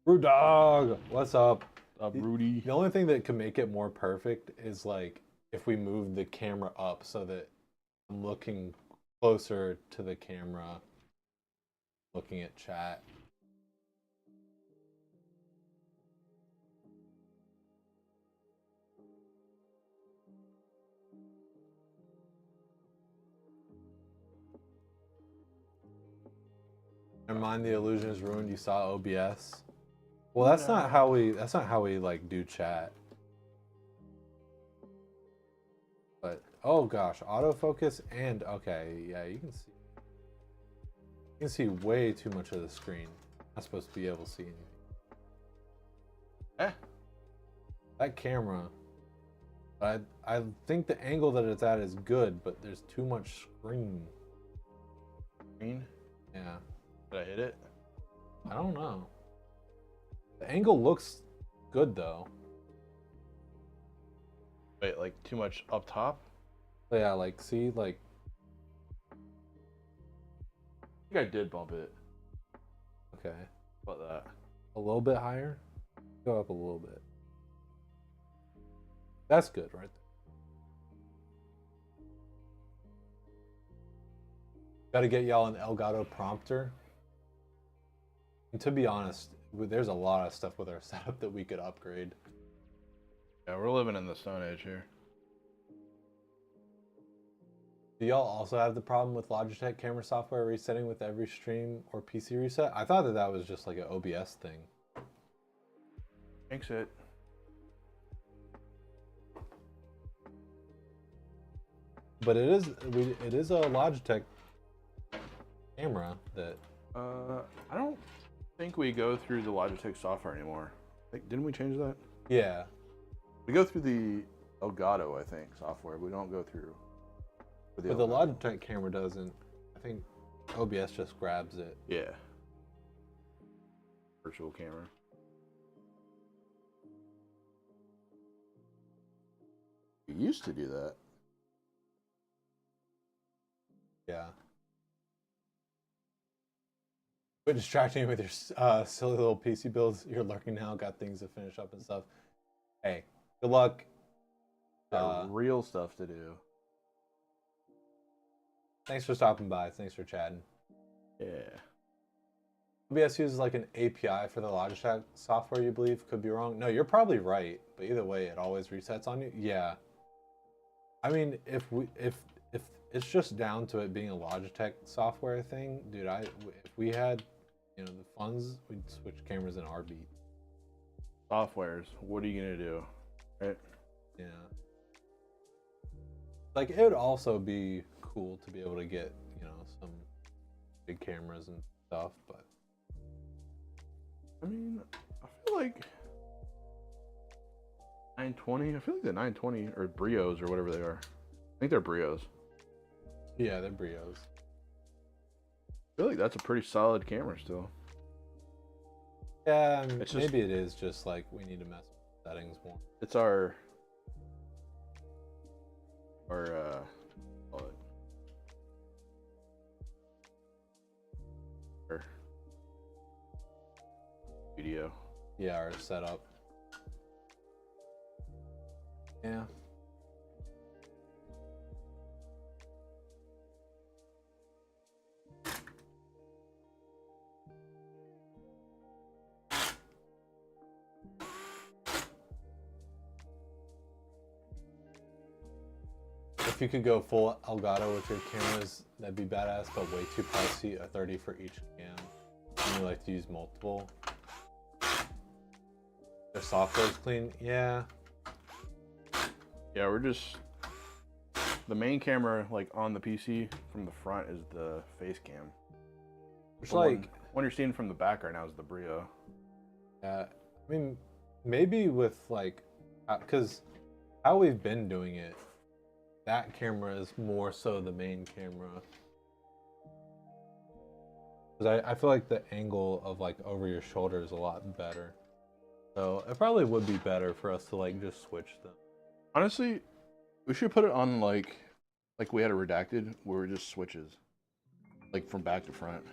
Rude Dog, what's up? Rudy. The only thing that could make it more perfect is like if we move the camera up so that I'm looking closer to the camera, looking at chat. Never mind, the illusion is ruined. You saw OBS. Well, that's not how we like do chat. But oh gosh, autofocus and okay, yeah, you can see way too much of the screen. Not supposed to be able to see anything. That camera, I think the angle that it's at is good, but there's too much screen. Screen? Yeah. Did I hit it? I don't know. The angle looks good though. Wait, like too much up top? Yeah, like see, like I think I did bump it. okay. How about that? A little bit higher? Go up a little bit. That's good right there. Gotta get y'all an Elgato prompter. And to be honest, there's a lot of stuff with our setup that we could upgrade. Yeah, we're living in the Stone Age here. Do y'all also have the problem with Logitech camera software resetting with every stream or PC reset? I thought that was just like an OBS thing. Thanks it. But it is a Logitech camera that I don't think we go through the Logitech software anymore. Didn't we change that? yeah. We go through the Elgato, I think, software. We don't go through. But the Logitech camera doesn't. I think OBS just grabs it. Yeah. Virtual camera. You used to do that. Yeah. Quit distracting me with your silly little PC builds. You're lurking now. Got things to finish up and stuff. Hey, good luck. Got real stuff to do. Thanks for stopping by. Thanks for chatting. Yeah. OBS uses like an API for the Logitech software, you believe? Could be wrong. No, you're probably right. But either way, it always resets on you. Yeah. I mean, if it's just down to it being a Logitech software thing, dude, if we had, you know, the funds, we'd switch cameras in our beat. Softwares. What are you gonna do? Right? Yeah. Like, it would also be cool to be able to get, you know, some big cameras and stuff, but I mean, I feel like 920. I feel like the 920 or Brios or whatever they are. I think they're Brios. yeah, they're Brios. I feel like that's a pretty solid camera still. Yeah, It's maybe it is just like we need to mess with settings more. It's our call it our video. Yeah, our setup. Yeah. If you could go full Elgato with your cameras, that'd be badass, but way too pricey. A 30 for each cam. And you like to use multiple. Their software's clean. Yeah. Yeah, we're just the main camera, like on the PC from the front, is the face cam. Which The like one you're seeing from the back right now is the Brio. I mean, maybe with like, because how we've been doing it, that camera is more so the main camera. Because I feel like the angle of like over your shoulder is a lot better. So it probably would be better for us to like just switch them. Honestly, we should put it on like we had a redacted where it just switches, like from back to front.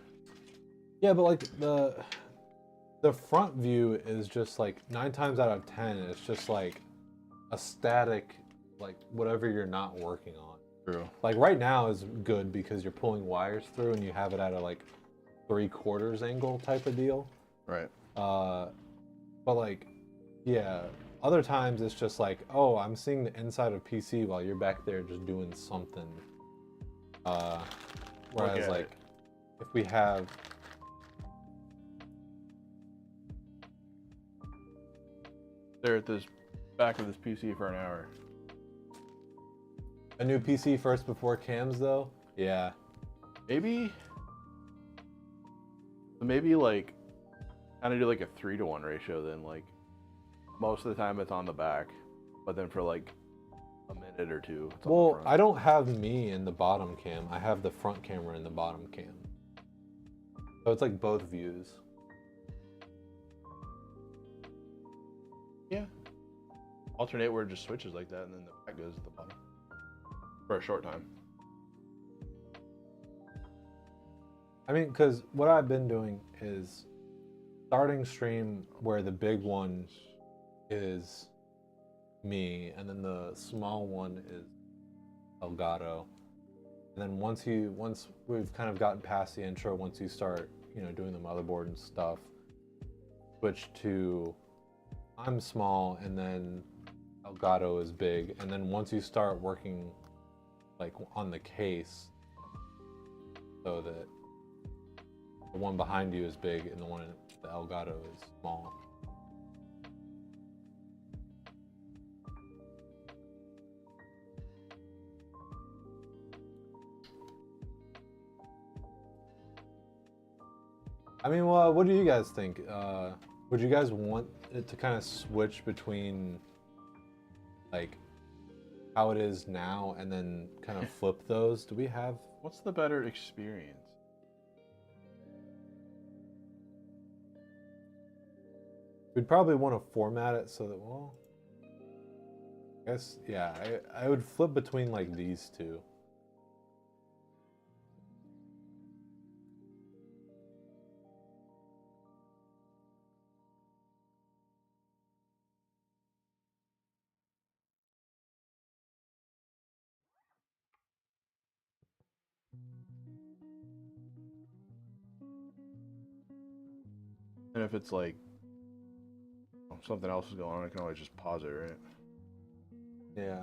Yeah, but like the front view is just like 9 times out of 10, it's just like a static, like whatever you're not working on. True. Like right now is good because you're pulling wires through and you have it at a like 3/4 angle type of deal. Right. But like, yeah, other times it's just like, oh, I'm seeing the inside of PC while you're back there just doing something. Whereas like, if we have Stare at this back of this PC for an hour. a new PC first before cams though, yeah. Maybe like kind of do like a 3-to-1 ratio then, like most of the time it's on the back, but then for like a minute or two it's on the front. I don't have me in the bottom cam. I have the front camera in the bottom cam. So it's like both views. Yeah. Alternate where it just switches like that and then the back goes to the bottom. For a short time. I mean, because what I've been doing is starting stream where the big one is me, and then the small one is Elgato. And then once we've kind of gotten past the intro, once you start, doing the motherboard and stuff, switch to I'm small, and then Elgato is big, and then once you start working like on the case, so that the one behind you is big and the one in the Elgato is small. I mean, well, what do you guys think? Would you guys want it to kind of switch between like how it is now and then kind of flip those? Do we have... What's the better experience? We'd probably want to format it so that, well, I guess, yeah, I would flip between like these two. And if it's like something else is going on, I can always just pause it, right? Yeah.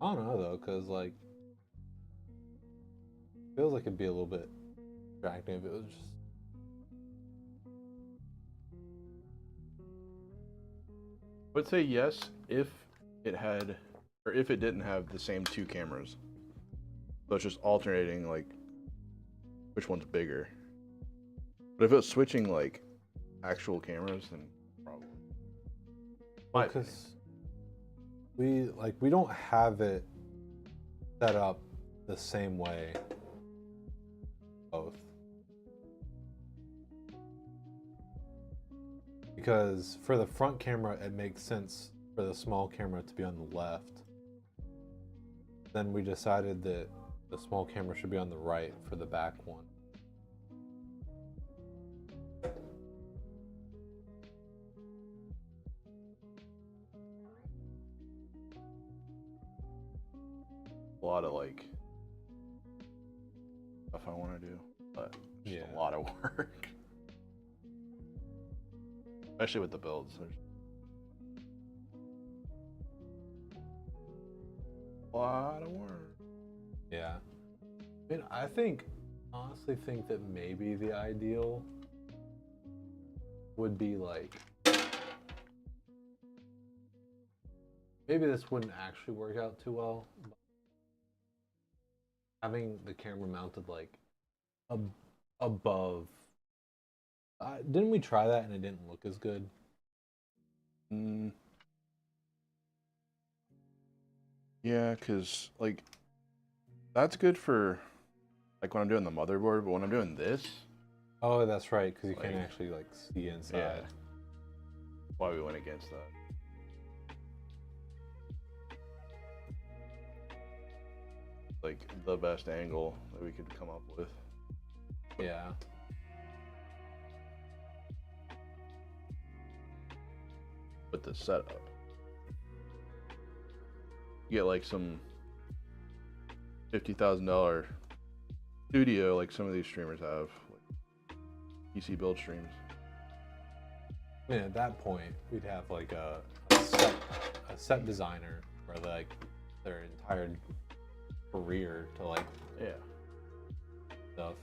I don't know though, cause like, feels like it'd be a little bit distracting if it was just... I would say yes if it had, or if it didn't have the same two cameras. So it's just alternating like which one's bigger. But if it was switching like actual cameras, then probably. Because we don't have it set up the same way. Both. Because for the front camera, it makes sense for the small camera to be on the left. Then we decided that the small camera should be on the right for the back one. A lot of like stuff I want to do, but just Yeah. a lot of work. Especially with the builds. There's a lot of work. Yeah. I mean, honestly think that maybe the ideal would be like, maybe this wouldn't actually work out too well, but having the camera mounted like above. Didn't we try that and it didn't look as good? Yeah, because like that's good for like when I'm doing the motherboard, but when I'm doing this, Oh, that's right, because you Like, can't actually like see inside. Yeah. Why we went against that. Like the best angle that we could come up with. Yeah. With the setup. You get like some $50,000 studio like some of these streamers have. Like PC build streams. I mean, at that point, we'd have like a set designer for like their entire career to like Yeah. stuff.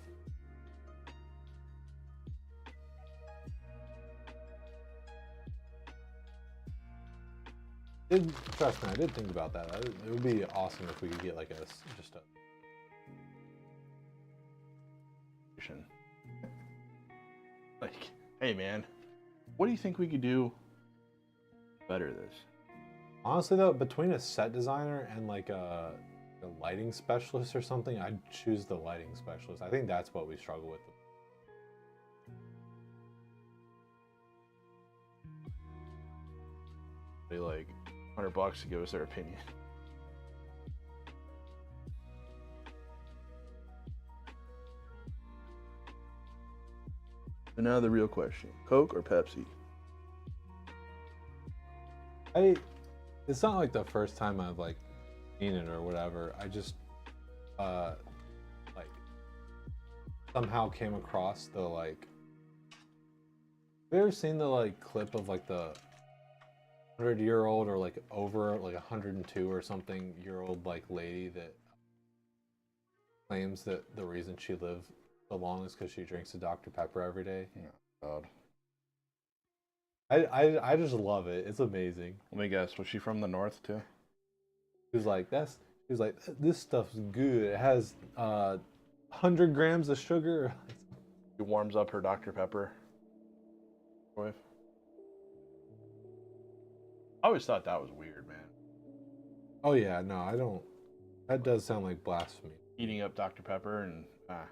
Trust me, I did think about that. It would be awesome if we could get like just a. Like, hey man, what do you think we could do better this? Honestly though, between a set designer and like a lighting specialist or something, I'd choose the lighting specialist. I think that's what we struggle with. They like $100 to give us their opinion. So now the real question: Coke or Pepsi? It's not like the first time I've like seen it or whatever. I just like somehow came across the like. Have you ever seen the like clip of like the 100-year-old or like over like 102 or something year old like lady that claims that the reason she lived so long is because she drinks a Dr. Pepper every day? Oh, God. I just love it. It's amazing. Let me guess. Was she from the north too? She was like, this stuff's good. It has 100 grams of sugar. She warms up her Dr. Pepper. With. I always thought that was weird, man. Oh yeah, no, I don't. That does sound like blasphemy. Eating up Dr. Pepper and I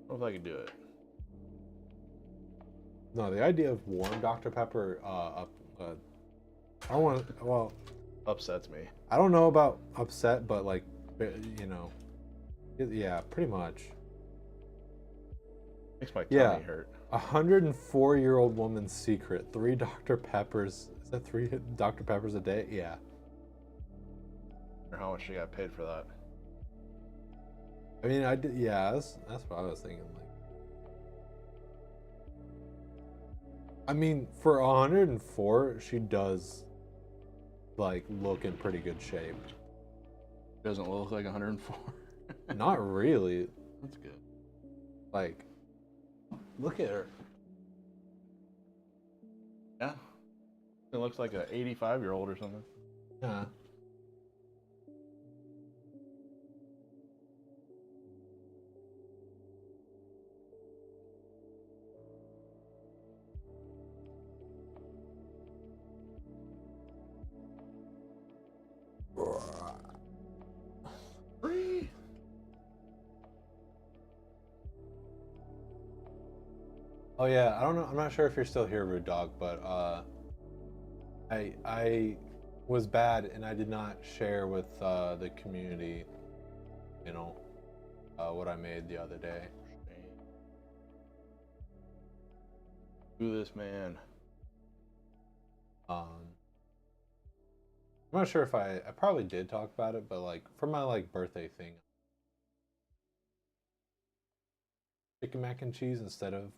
don't know if I could do it. No, the idea of warm Dr. Pepper I don't want to. Well, Upsets me. I don't know about upset, but like, you know, yeah, pretty much. Makes my tummy hurt. 104-year-old woman's secret: 3 Dr. Peppers. Is that 3 Dr. Peppers a day? Yeah. Or how much she got paid for that? I mean, I did. Yeah, that's what I was thinking. Like, I mean, for 104, she does like look in pretty good shape. Doesn't look like 104. Not really. That's good. Like, look at her. Yeah. It looks like an 85-year-old or something. Yeah. Free. Oh yeah, I don't know. I'm not sure if you're still here, Rude Dog, but I was bad and I did not share with the community, you know, what I made the other day. Do this, man. I'm not sure if I probably did talk about it, but like for my like birthday thing, chicken mac and cheese instead of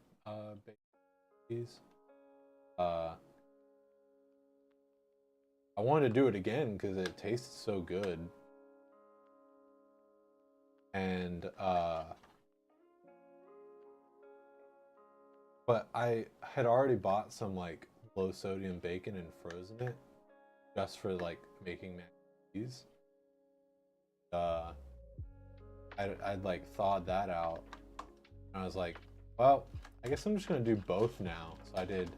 bacon cheese. I wanted to do it again because it tastes so good, and but I had already bought some like low sodium bacon and frozen it just for like making mac and cheese. I'd like thawed that out, and I was like, well, I guess I'm just gonna do both now. So I did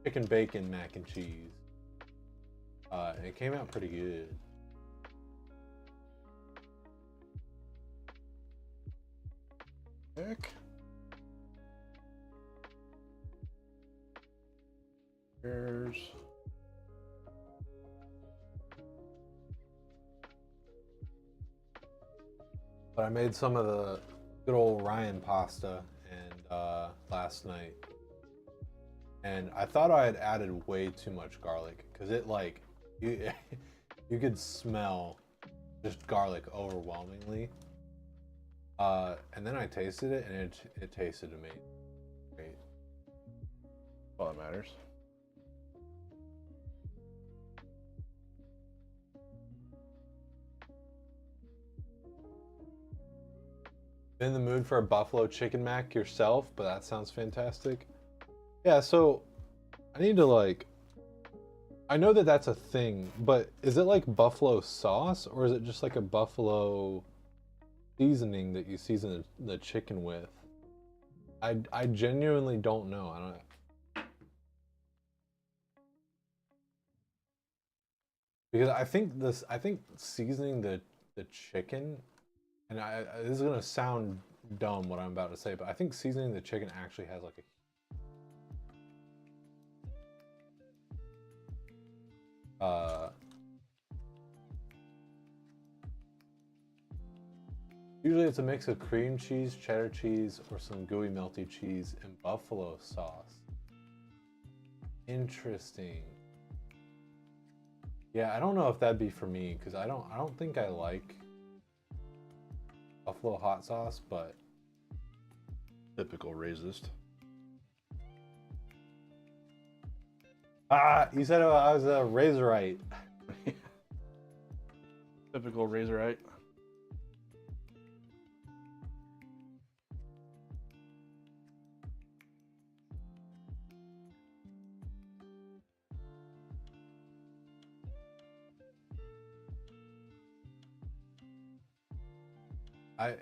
chicken bacon mac and cheese. And it came out pretty good. Heck. Here's. But I made some of the good old Ryan pasta and last night, and I thought I had added way too much garlic because it like you you could smell just garlic overwhelmingly. And then I tasted it, and it tasted amazing. Great. All that matters. In the mood for a buffalo chicken mac yourself, but that sounds fantastic. Yeah, so I need to like, I know that that's a thing, but is it like buffalo sauce or is it just like a buffalo seasoning that you season the chicken with? I genuinely don't know. I don't, because I think seasoning the chicken, and this is gonna sound dumb what I'm about to say, but I think seasoning the chicken actually has like a usually it's a mix of cream cheese, cheddar cheese, or some gooey melty cheese and buffalo sauce. Interesting. Yeah, I don't know if that'd be for me because I don't think I like buffalo hot sauce, but Typical racist. you said I was a Razorite. Typical Razorite.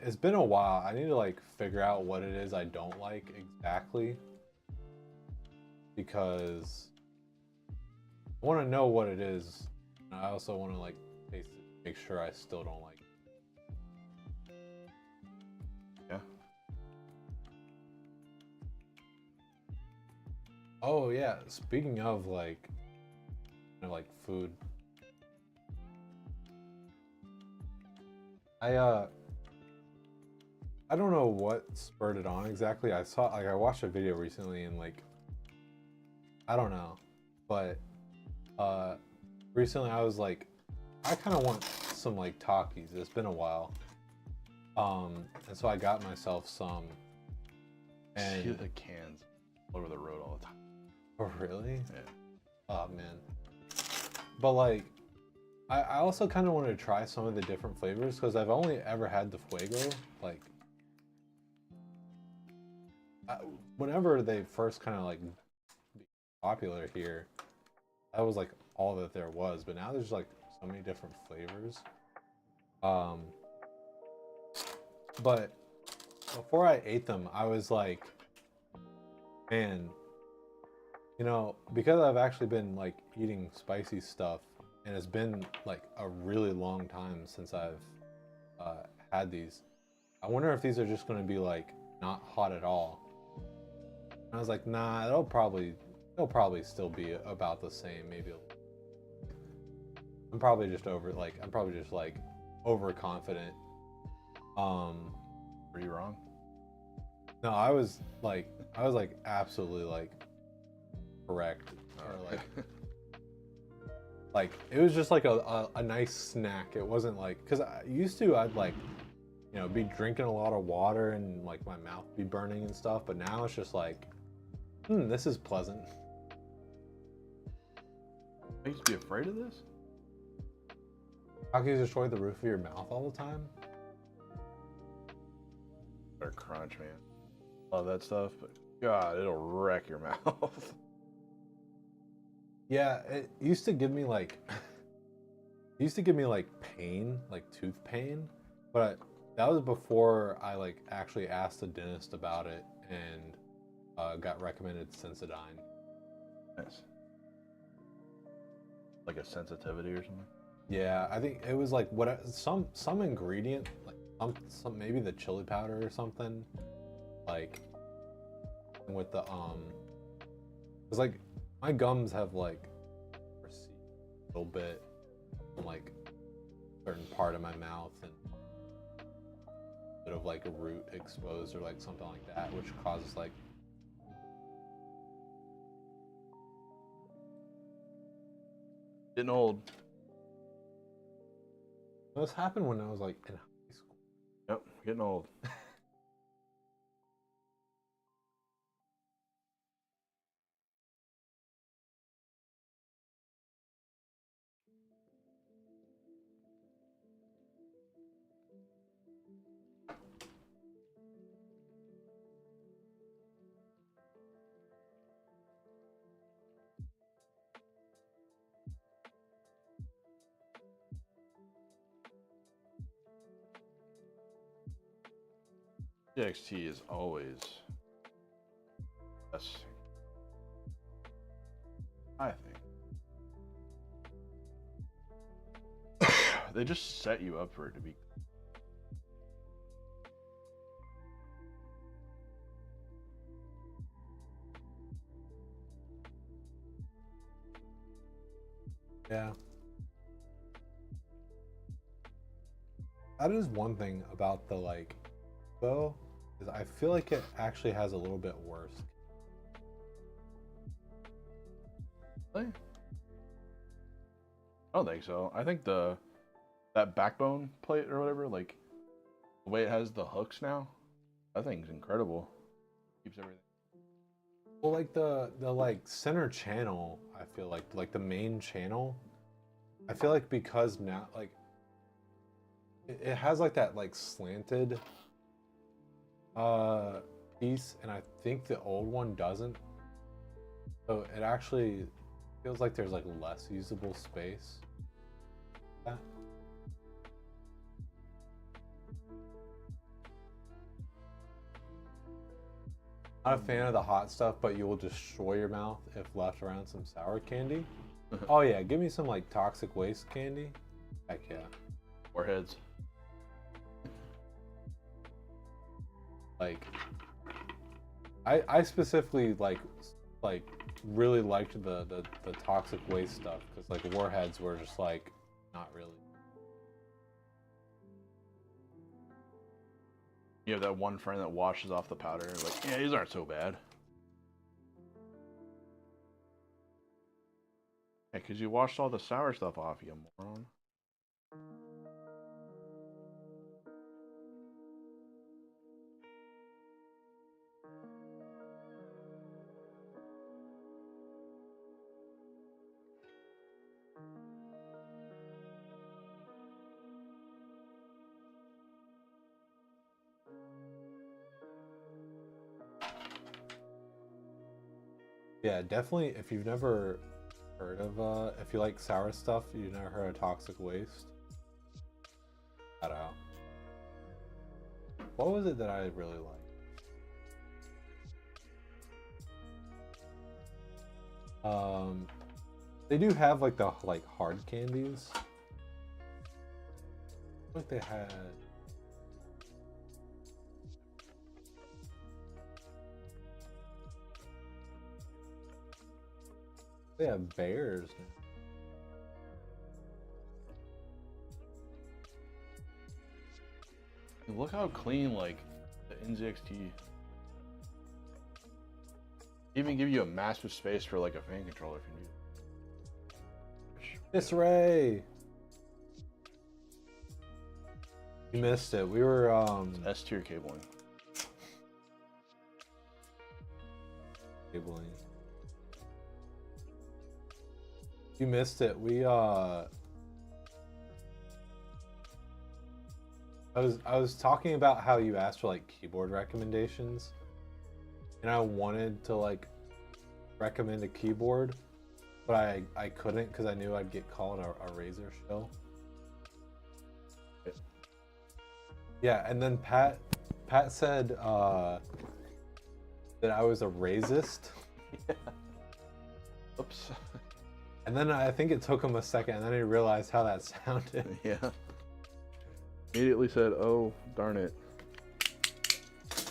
It's been a while. I need to like figure out what it is I don't like exactly, because I want to know what it is. And I also want to like taste it, make sure I still don't like it. Yeah. Oh yeah, speaking of like, you know, like food, I don't know what spurred it on exactly. I watched a video recently and like, I don't know, but recently I was like, I kind of want some like Takis. It's been a while, and so I got myself some. And And the cans all over the road all the time. oh really? Yeah. Oh man. But like, I also kind of wanted to try some of the different flavors because I've only ever had the Fuego. Like, whenever they first kind of like became popular here, that was like all that there was. But now there's like so many different flavors. But before I ate them, I was like, man, you know, because I've actually been like eating spicy stuff, and it's been like a really long time since I've had these. I wonder if these are just going to be like not hot at all. And I was like, nah, they'll probably still be about the same. Maybe I'm probably just overconfident. Were you wrong? No, I was like absolutely like correct. Or like like it was just like a nice snack. It wasn't like, because I'd like, you know, be drinking a lot of water and like my mouth be burning and stuff, but now it's just like, this is pleasant. I used to be afraid of this. How can you destroy the roof of your mouth all the time? Or crunch, man. Love that stuff, but God, it'll wreck your mouth. Yeah, it used to give me like pain, like tooth pain, but that was before I like actually asked the dentist about it and got recommended Sensodyne. Nice. Like a sensitivity or something. Yeah, I think it was like some ingredient, like some maybe the chili powder or something, like with the it's like my gums have like receded a little bit from like a certain part of my mouth and a bit of like a root exposed or like something like that, which causes like getting old. this happened when I was like in high school. Yep, getting old. TXT is always best. I think. They just set you up for it to be. Yeah. That is one thing about the like though, is I feel like it actually has a little bit worse. Really? I don't think so. I think that backbone plate or whatever, like the way it has the hooks now, that thing's incredible. Keeps everything. Well, like the like center channel, I feel like the main channel, I feel like because now like it has like that like slanted piece, and I think the old one doesn't. So it actually feels like there's like less usable space. Yeah. Not a fan of the hot stuff, but you will destroy your mouth if left around some sour candy. Oh yeah, give me some like toxic waste candy. Heck yeah. Warheads. Like I specifically like really liked the toxic waste stuff because like warheads were just like not really. You have that one friend that washes off the powder, like, yeah, these aren't so bad. Yeah, because you washed all the sour stuff off, you moron. Yeah, definitely. If you've never heard of if you like sour stuff, you've never heard of toxic waste. Shout out. What was it that I really liked? They do have like the like hard candies. Like they had. They have bears now. Look how clean, like, the NZXT even give you a massive space for like a fan controller if you need it. Disarray! You missed it. We were S tier cabling. cabling. You missed it. We I was talking about how you asked for like keyboard recommendations, and I wanted to like recommend a keyboard, but I couldn't because I knew I'd get called a Razer show. Yeah, and then Pat said that I was a racist. Yeah. Oops. And then I think it took him a second, and then he realized how that sounded. Yeah. Immediately said, "Oh, darn it."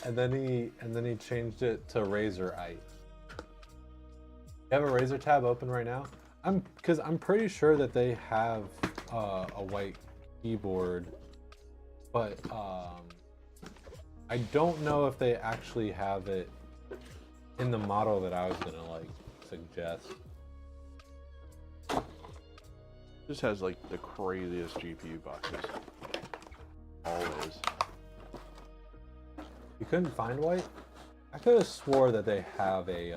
and then he changed it to Razorite. You have a Razer tab open right now? Because I'm pretty sure that they have a white keyboard, but I don't know if they actually have it in the model that I was gonna like suggest. This has like the craziest GPU boxes. Always. You couldn't find white? I could have swore that they have a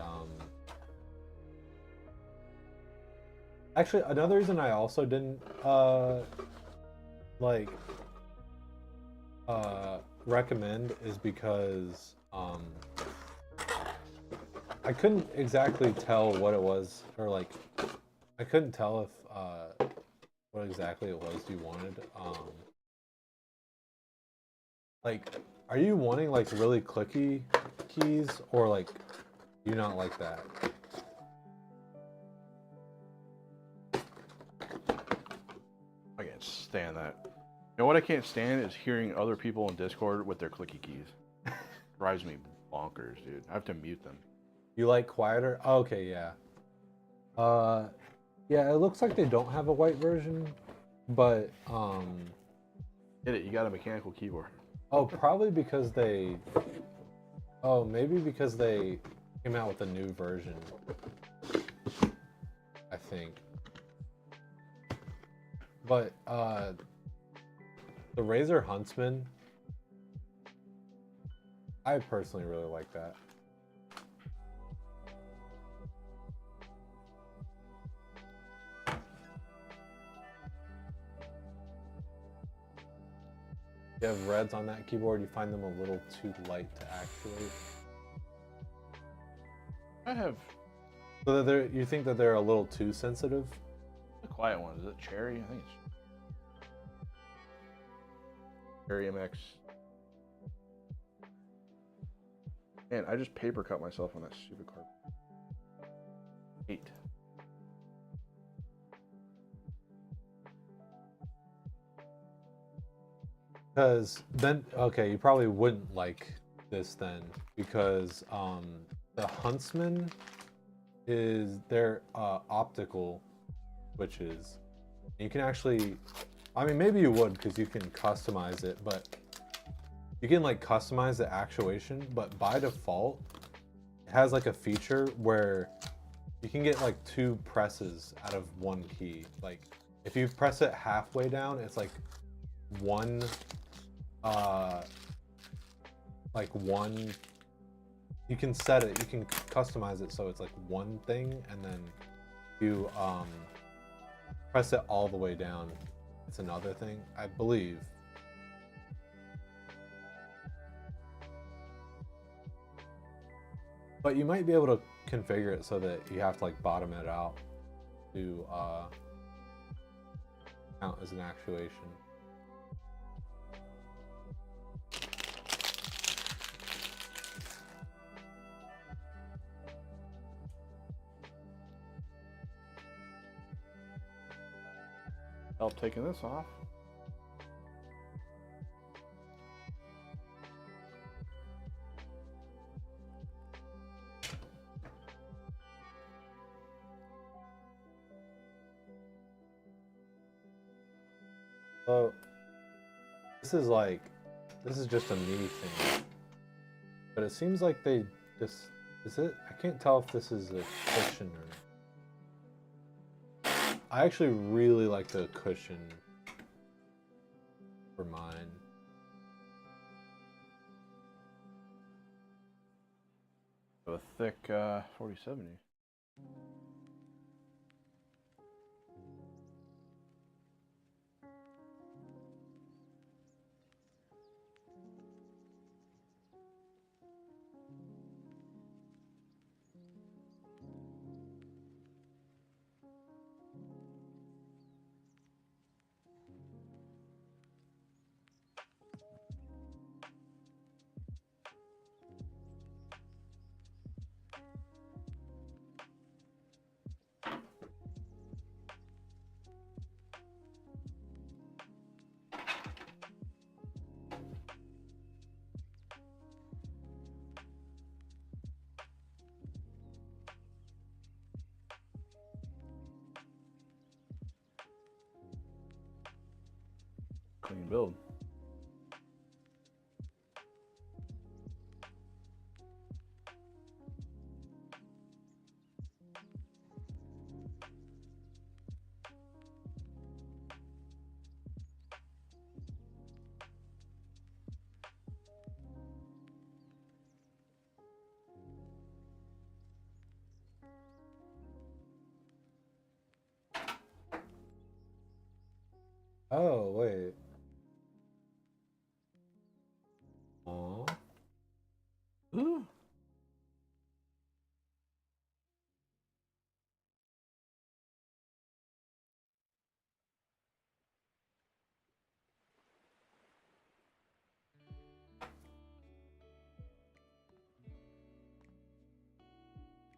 Actually, another reason I also didn't recommend is because I couldn't exactly tell what it was, or like I couldn't tell if what exactly it was you wanted. Like, are you wanting like really clicky keys, or like do you not like that? I can't stand that. You know what I can't stand is hearing other people in Discord with their clicky keys. Drives me bonkers, dude. I have to mute them. You like quieter? Oh, okay, yeah. Yeah, it looks like they don't have a white version, but Get it? You got a mechanical keyboard. oh, probably because they. Oh, maybe because they came out with a new version. I think. But the Razer Huntsman, I personally really like that. You have reds on that keyboard, you find them a little too light to actuate. I have So that they're, you think that they're a little too sensitive? the quiet one. Is it Cherry? I think it's Cherry MX. Man, I just paper cut myself on that stupid carpet. 8. Because then, okay, you probably wouldn't like this then, because the Huntsman is their optical switches. You can actually, I mean, maybe you would because you can customize it, but you can like customize the actuation, but by default, it has like a feature where you can get like 2 presses out of 1 key. Like if you press it halfway down, it's like one you can set it, you can customize it so it's like one thing, and then you press it all the way down, it's another thing, I believe. But you might be able to configure it so that you have to like bottom it out to count as an actuation. Help taking this off. So this is just a me thing, but it seems like they just, is it? I can't tell if this is a cushion or not. I actually really like the cushion for mine. A thick 4070. when you build. Oh, wait. Aw. Ooh.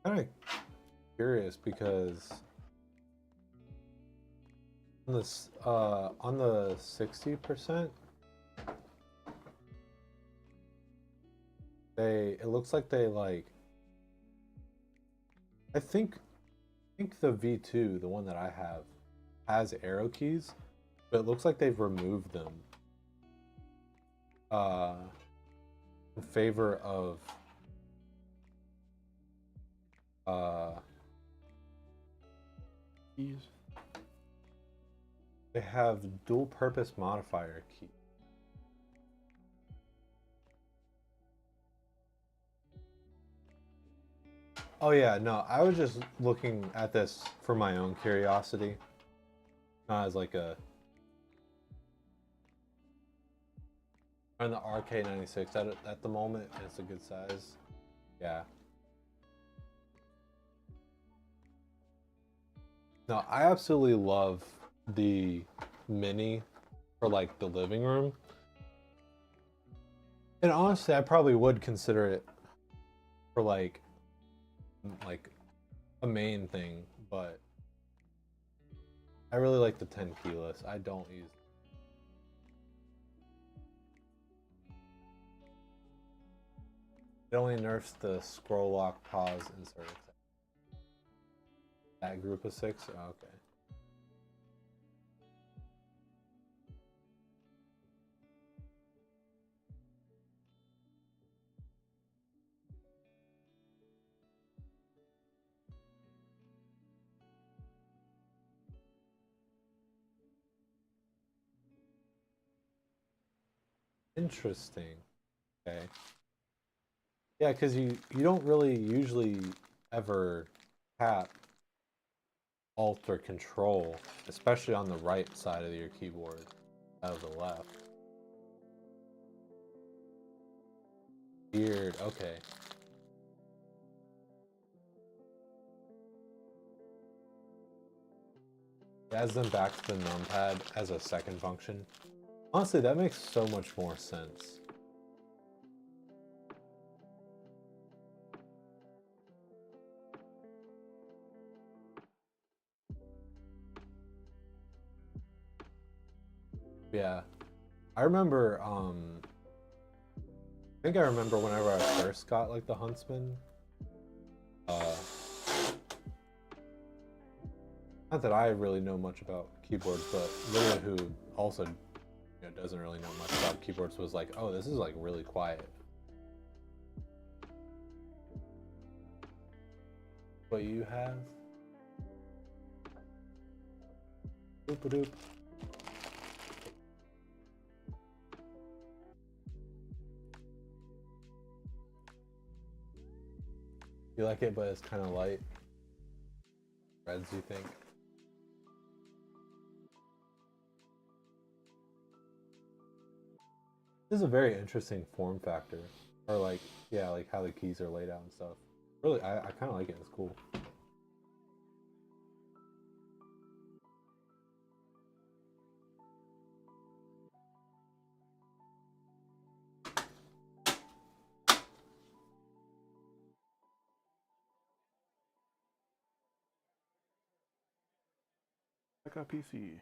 Kind of curious because on this on the 60%, it looks like they like I think the V2, the one that I have, has arrow keys, but it looks like they've removed them in favor of Keys. they have dual purpose modifier key. Oh yeah, no, I was just looking at this for my own curiosity, not as like a. On the RK96 at the moment, and it's a good size. Yeah. No, I absolutely love the Mini for like the living room. And honestly, I probably would consider it for like a main thing, but I really like the 10 keyless. I don't use. It only nerfs the scroll lock, pause, insert. That group of 6? Oh, okay. Interesting. Okay. Yeah, because you don't really usually ever tap Alt or Control, especially on the right side of your keyboard, out of the left. Weird. Okay. It adds them back to the numpad as a second function. Honestly, that makes so much more sense. Yeah. I remember, I think I remember whenever I first got like the Huntsman. Not that I really know much about keyboards, but Lydia, who also doesn't really know much about keyboards, was like, "Oh, this is like really quiet." What you have? Doop-a-doop. You like it, but it's kind of light. Reds, you think? This is a very interesting form factor, or like, yeah, like how the keys are laid out and stuff. Really, I kind of like it. It's cool. I got PC.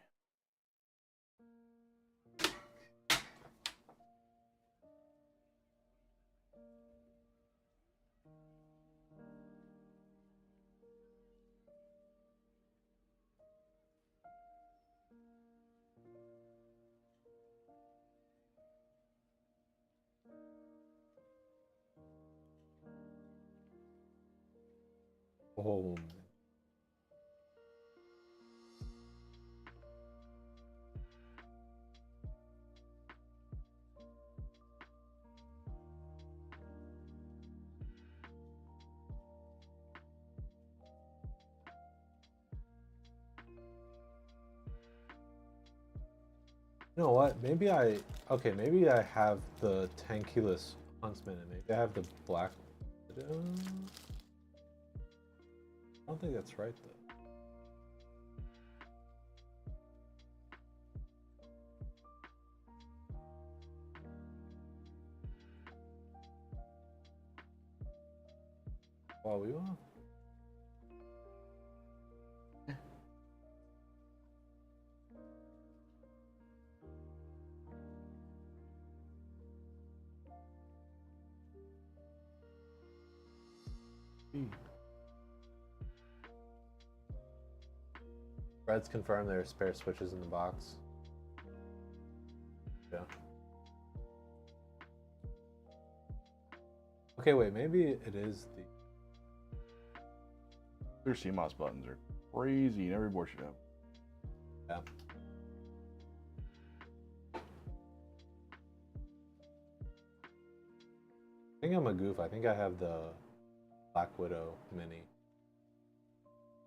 Oh. You know what? Maybe I have the tankuless huntsman and maybe I have the black widow. I don't think that's right though. Well, we will. Red's confirmed there are spare switches in the box. Yeah. Okay, wait, maybe it is the... Their CMOS buttons are crazy and every board should have. Yeah. I think I'm a goof. I think I have the Black Widow Mini.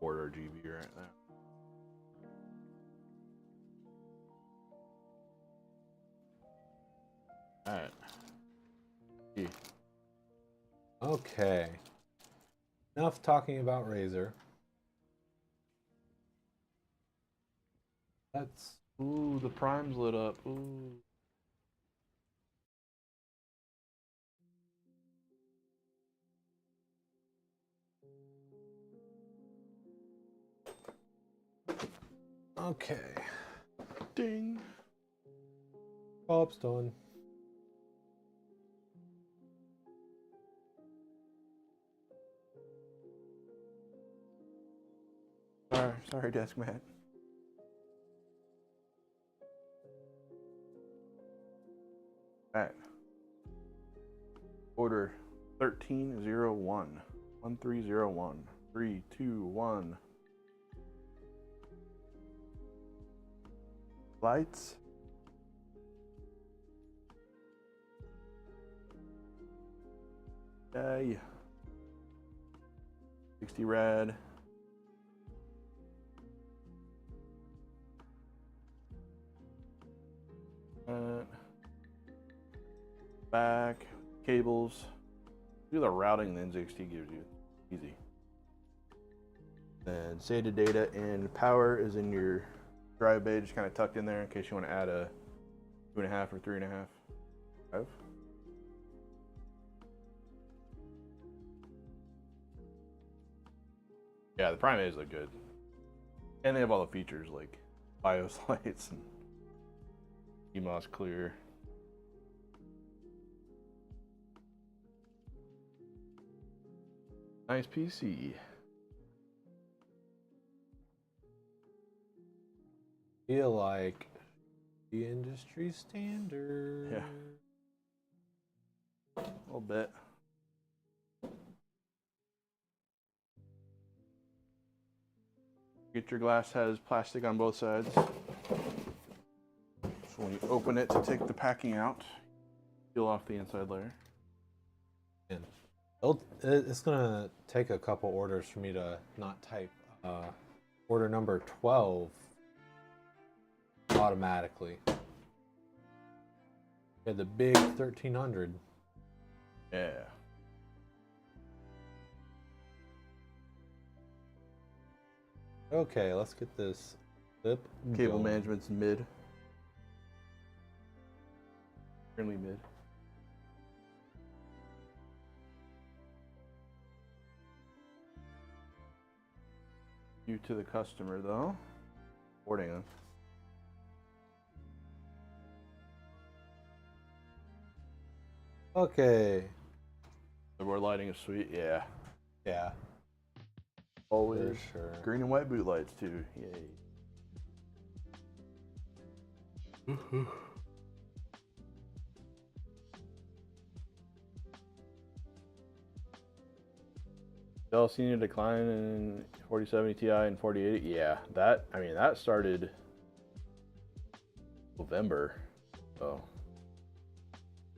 Order GB right now. Alright. Yeah. Okay. Enough talking about Razer. Let's... Ooh, the prime's lit up. Ooh. Okay. Ding. Pop's done. Sorry, desk mat. Alright. Order 1301. 1301. 3, 2, 1. Lights. Yay. 60 rad. Back, cables. Do the routing the N60 gives you. Easy. And SATA data and power is in your drive bay, just kind of tucked in there in case you want to add a 2.5 or 3.5 drive. Yeah, the Prime A's look good. And they have all the features like BIOS lights and CMOS clear. Nice PC. Feel like the industry standard. Yeah. A little bit. Get your glass has plastic on both sides. So when you open it to take the packing out, peel off the inside layer. And it's gonna take a couple orders for me to not type order number 12 automatically. Yeah, the big 1300. Yeah. Okay, let's get this clip Cable going. management's mid. Currently mid. You to the customer though. Boarding them. Okay. The board lighting is sweet, yeah. Yeah. Always. For sure. Green and white boot lights too. Yay. Dell senior decline in 4070 Ti and 4080. Yeah, that started November. So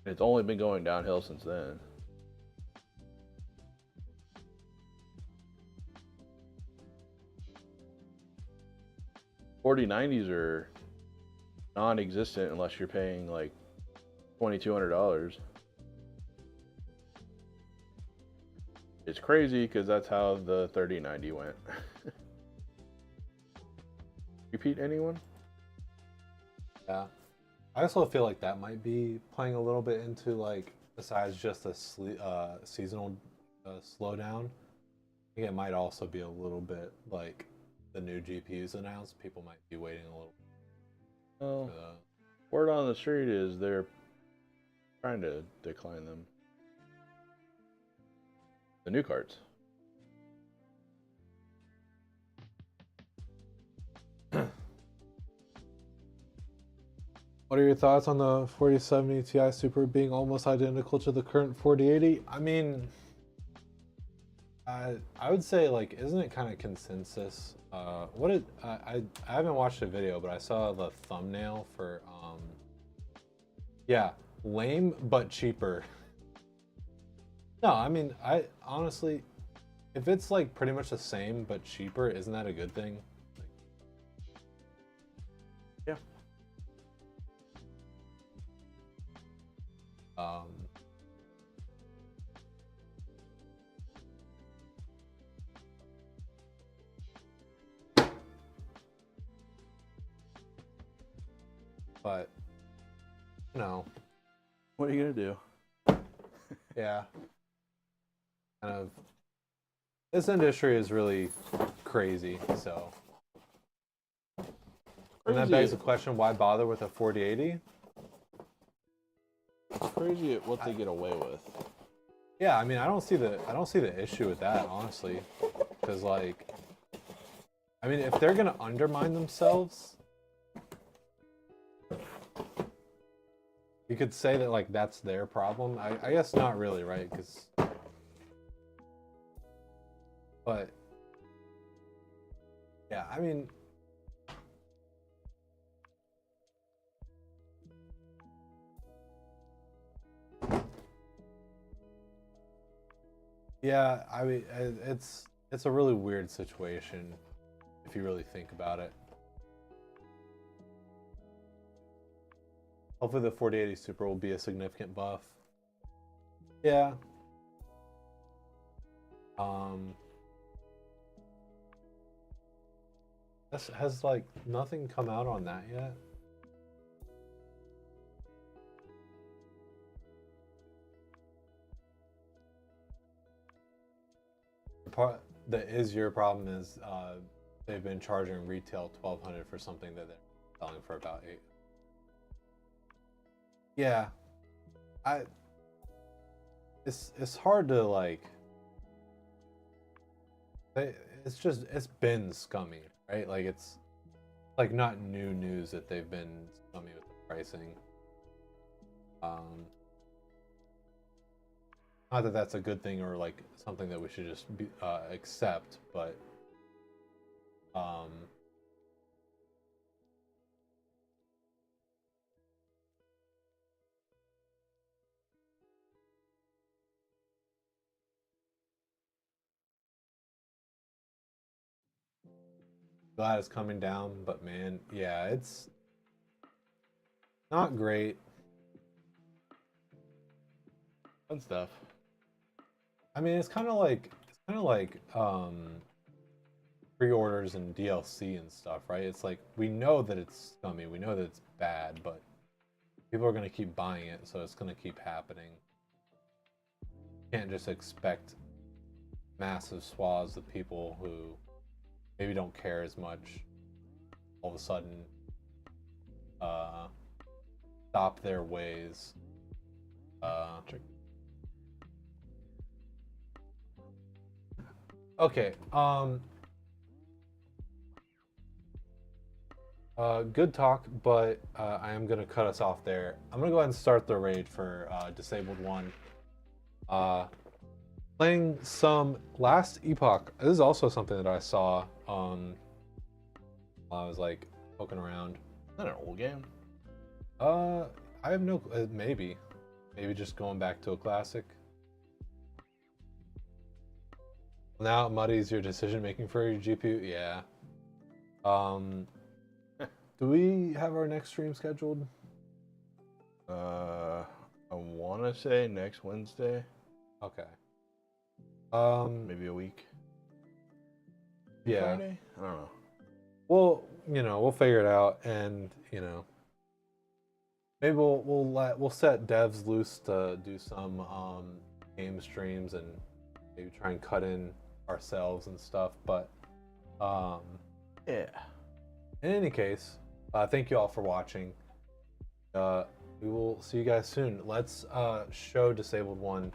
it's only been going downhill since then. $4090s are non-existent unless you're paying like $2,200. It's crazy because that's how the 3090 went. Repeat, anyone? Yeah. I also feel like that might be playing a little bit into, like, besides just a seasonal slowdown. I think it might also be a little bit like the new GPUs announced. People might be waiting a little. Well, word on the street is they're trying to decline them. The new cards. What are your thoughts on the 4070 Ti Super being almost identical to the current 4080? I mean, I would say, like, isn't it kind of consensus? I haven't watched the video, but I saw the thumbnail for yeah, lame but cheaper. No, I mean, I honestly, if it's like pretty much the same but cheaper, isn't that a good thing? Yeah. But no. What are you gonna do? Yeah. Kind of. This industry is really crazy, so. And that begs the question: why bother with a 4080? It's crazy at what they get away with. Yeah, I mean, I don't see the issue with that, honestly, because, like, I mean, if they're gonna undermine themselves, you could say that, like, that's their problem. I guess not really, right? But yeah, I mean, yeah, I mean, it's a really weird situation if you really think about it. Hopefully the 4080 Super will be a significant buff. Yeah. Has like nothing come out on that yet? The part that is your problem is they've been charging retail $1,200 for something that they're selling for about $800. Yeah, it's hard to, like, it's been scummy, right? Like, it's like not new news that they've been scummy with the pricing. Not that that's a good thing or like something that we should just accept, but glad it's coming down, but man, yeah, it's not great. Fun stuff. I mean, it's kind of like pre-orders and DLC and stuff, right? It's like we know that it's scummy, we know that it's bad, but people are gonna keep buying it, so it's gonna keep happening. You can't just expect massive swaths of people who maybe don't care as much all of a sudden stop their ways. Okay, good talk, but I am gonna cut us off there. I'm gonna go ahead and start the raid for Disabled 1. Playing some Last Epoch. This is also something that I saw while I was like poking around. Is that an old game? I have no. Maybe just going back to a classic. Now it muddies your decision making for your GPU. Yeah. Do we have our next stream scheduled? I want to say next Wednesday. Okay. Maybe a week. Yeah. Friday? I don't know. Well, we'll figure it out, and maybe we'll set devs loose to do some game streams and maybe try and cut in ourselves and stuff. But yeah. In any case, thank you all for watching. We will see you guys soon. Let's show Disabled One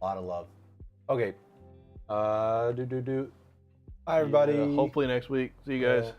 a lot of love. Okay. Bye, everybody. Hopefully next week. See you guys.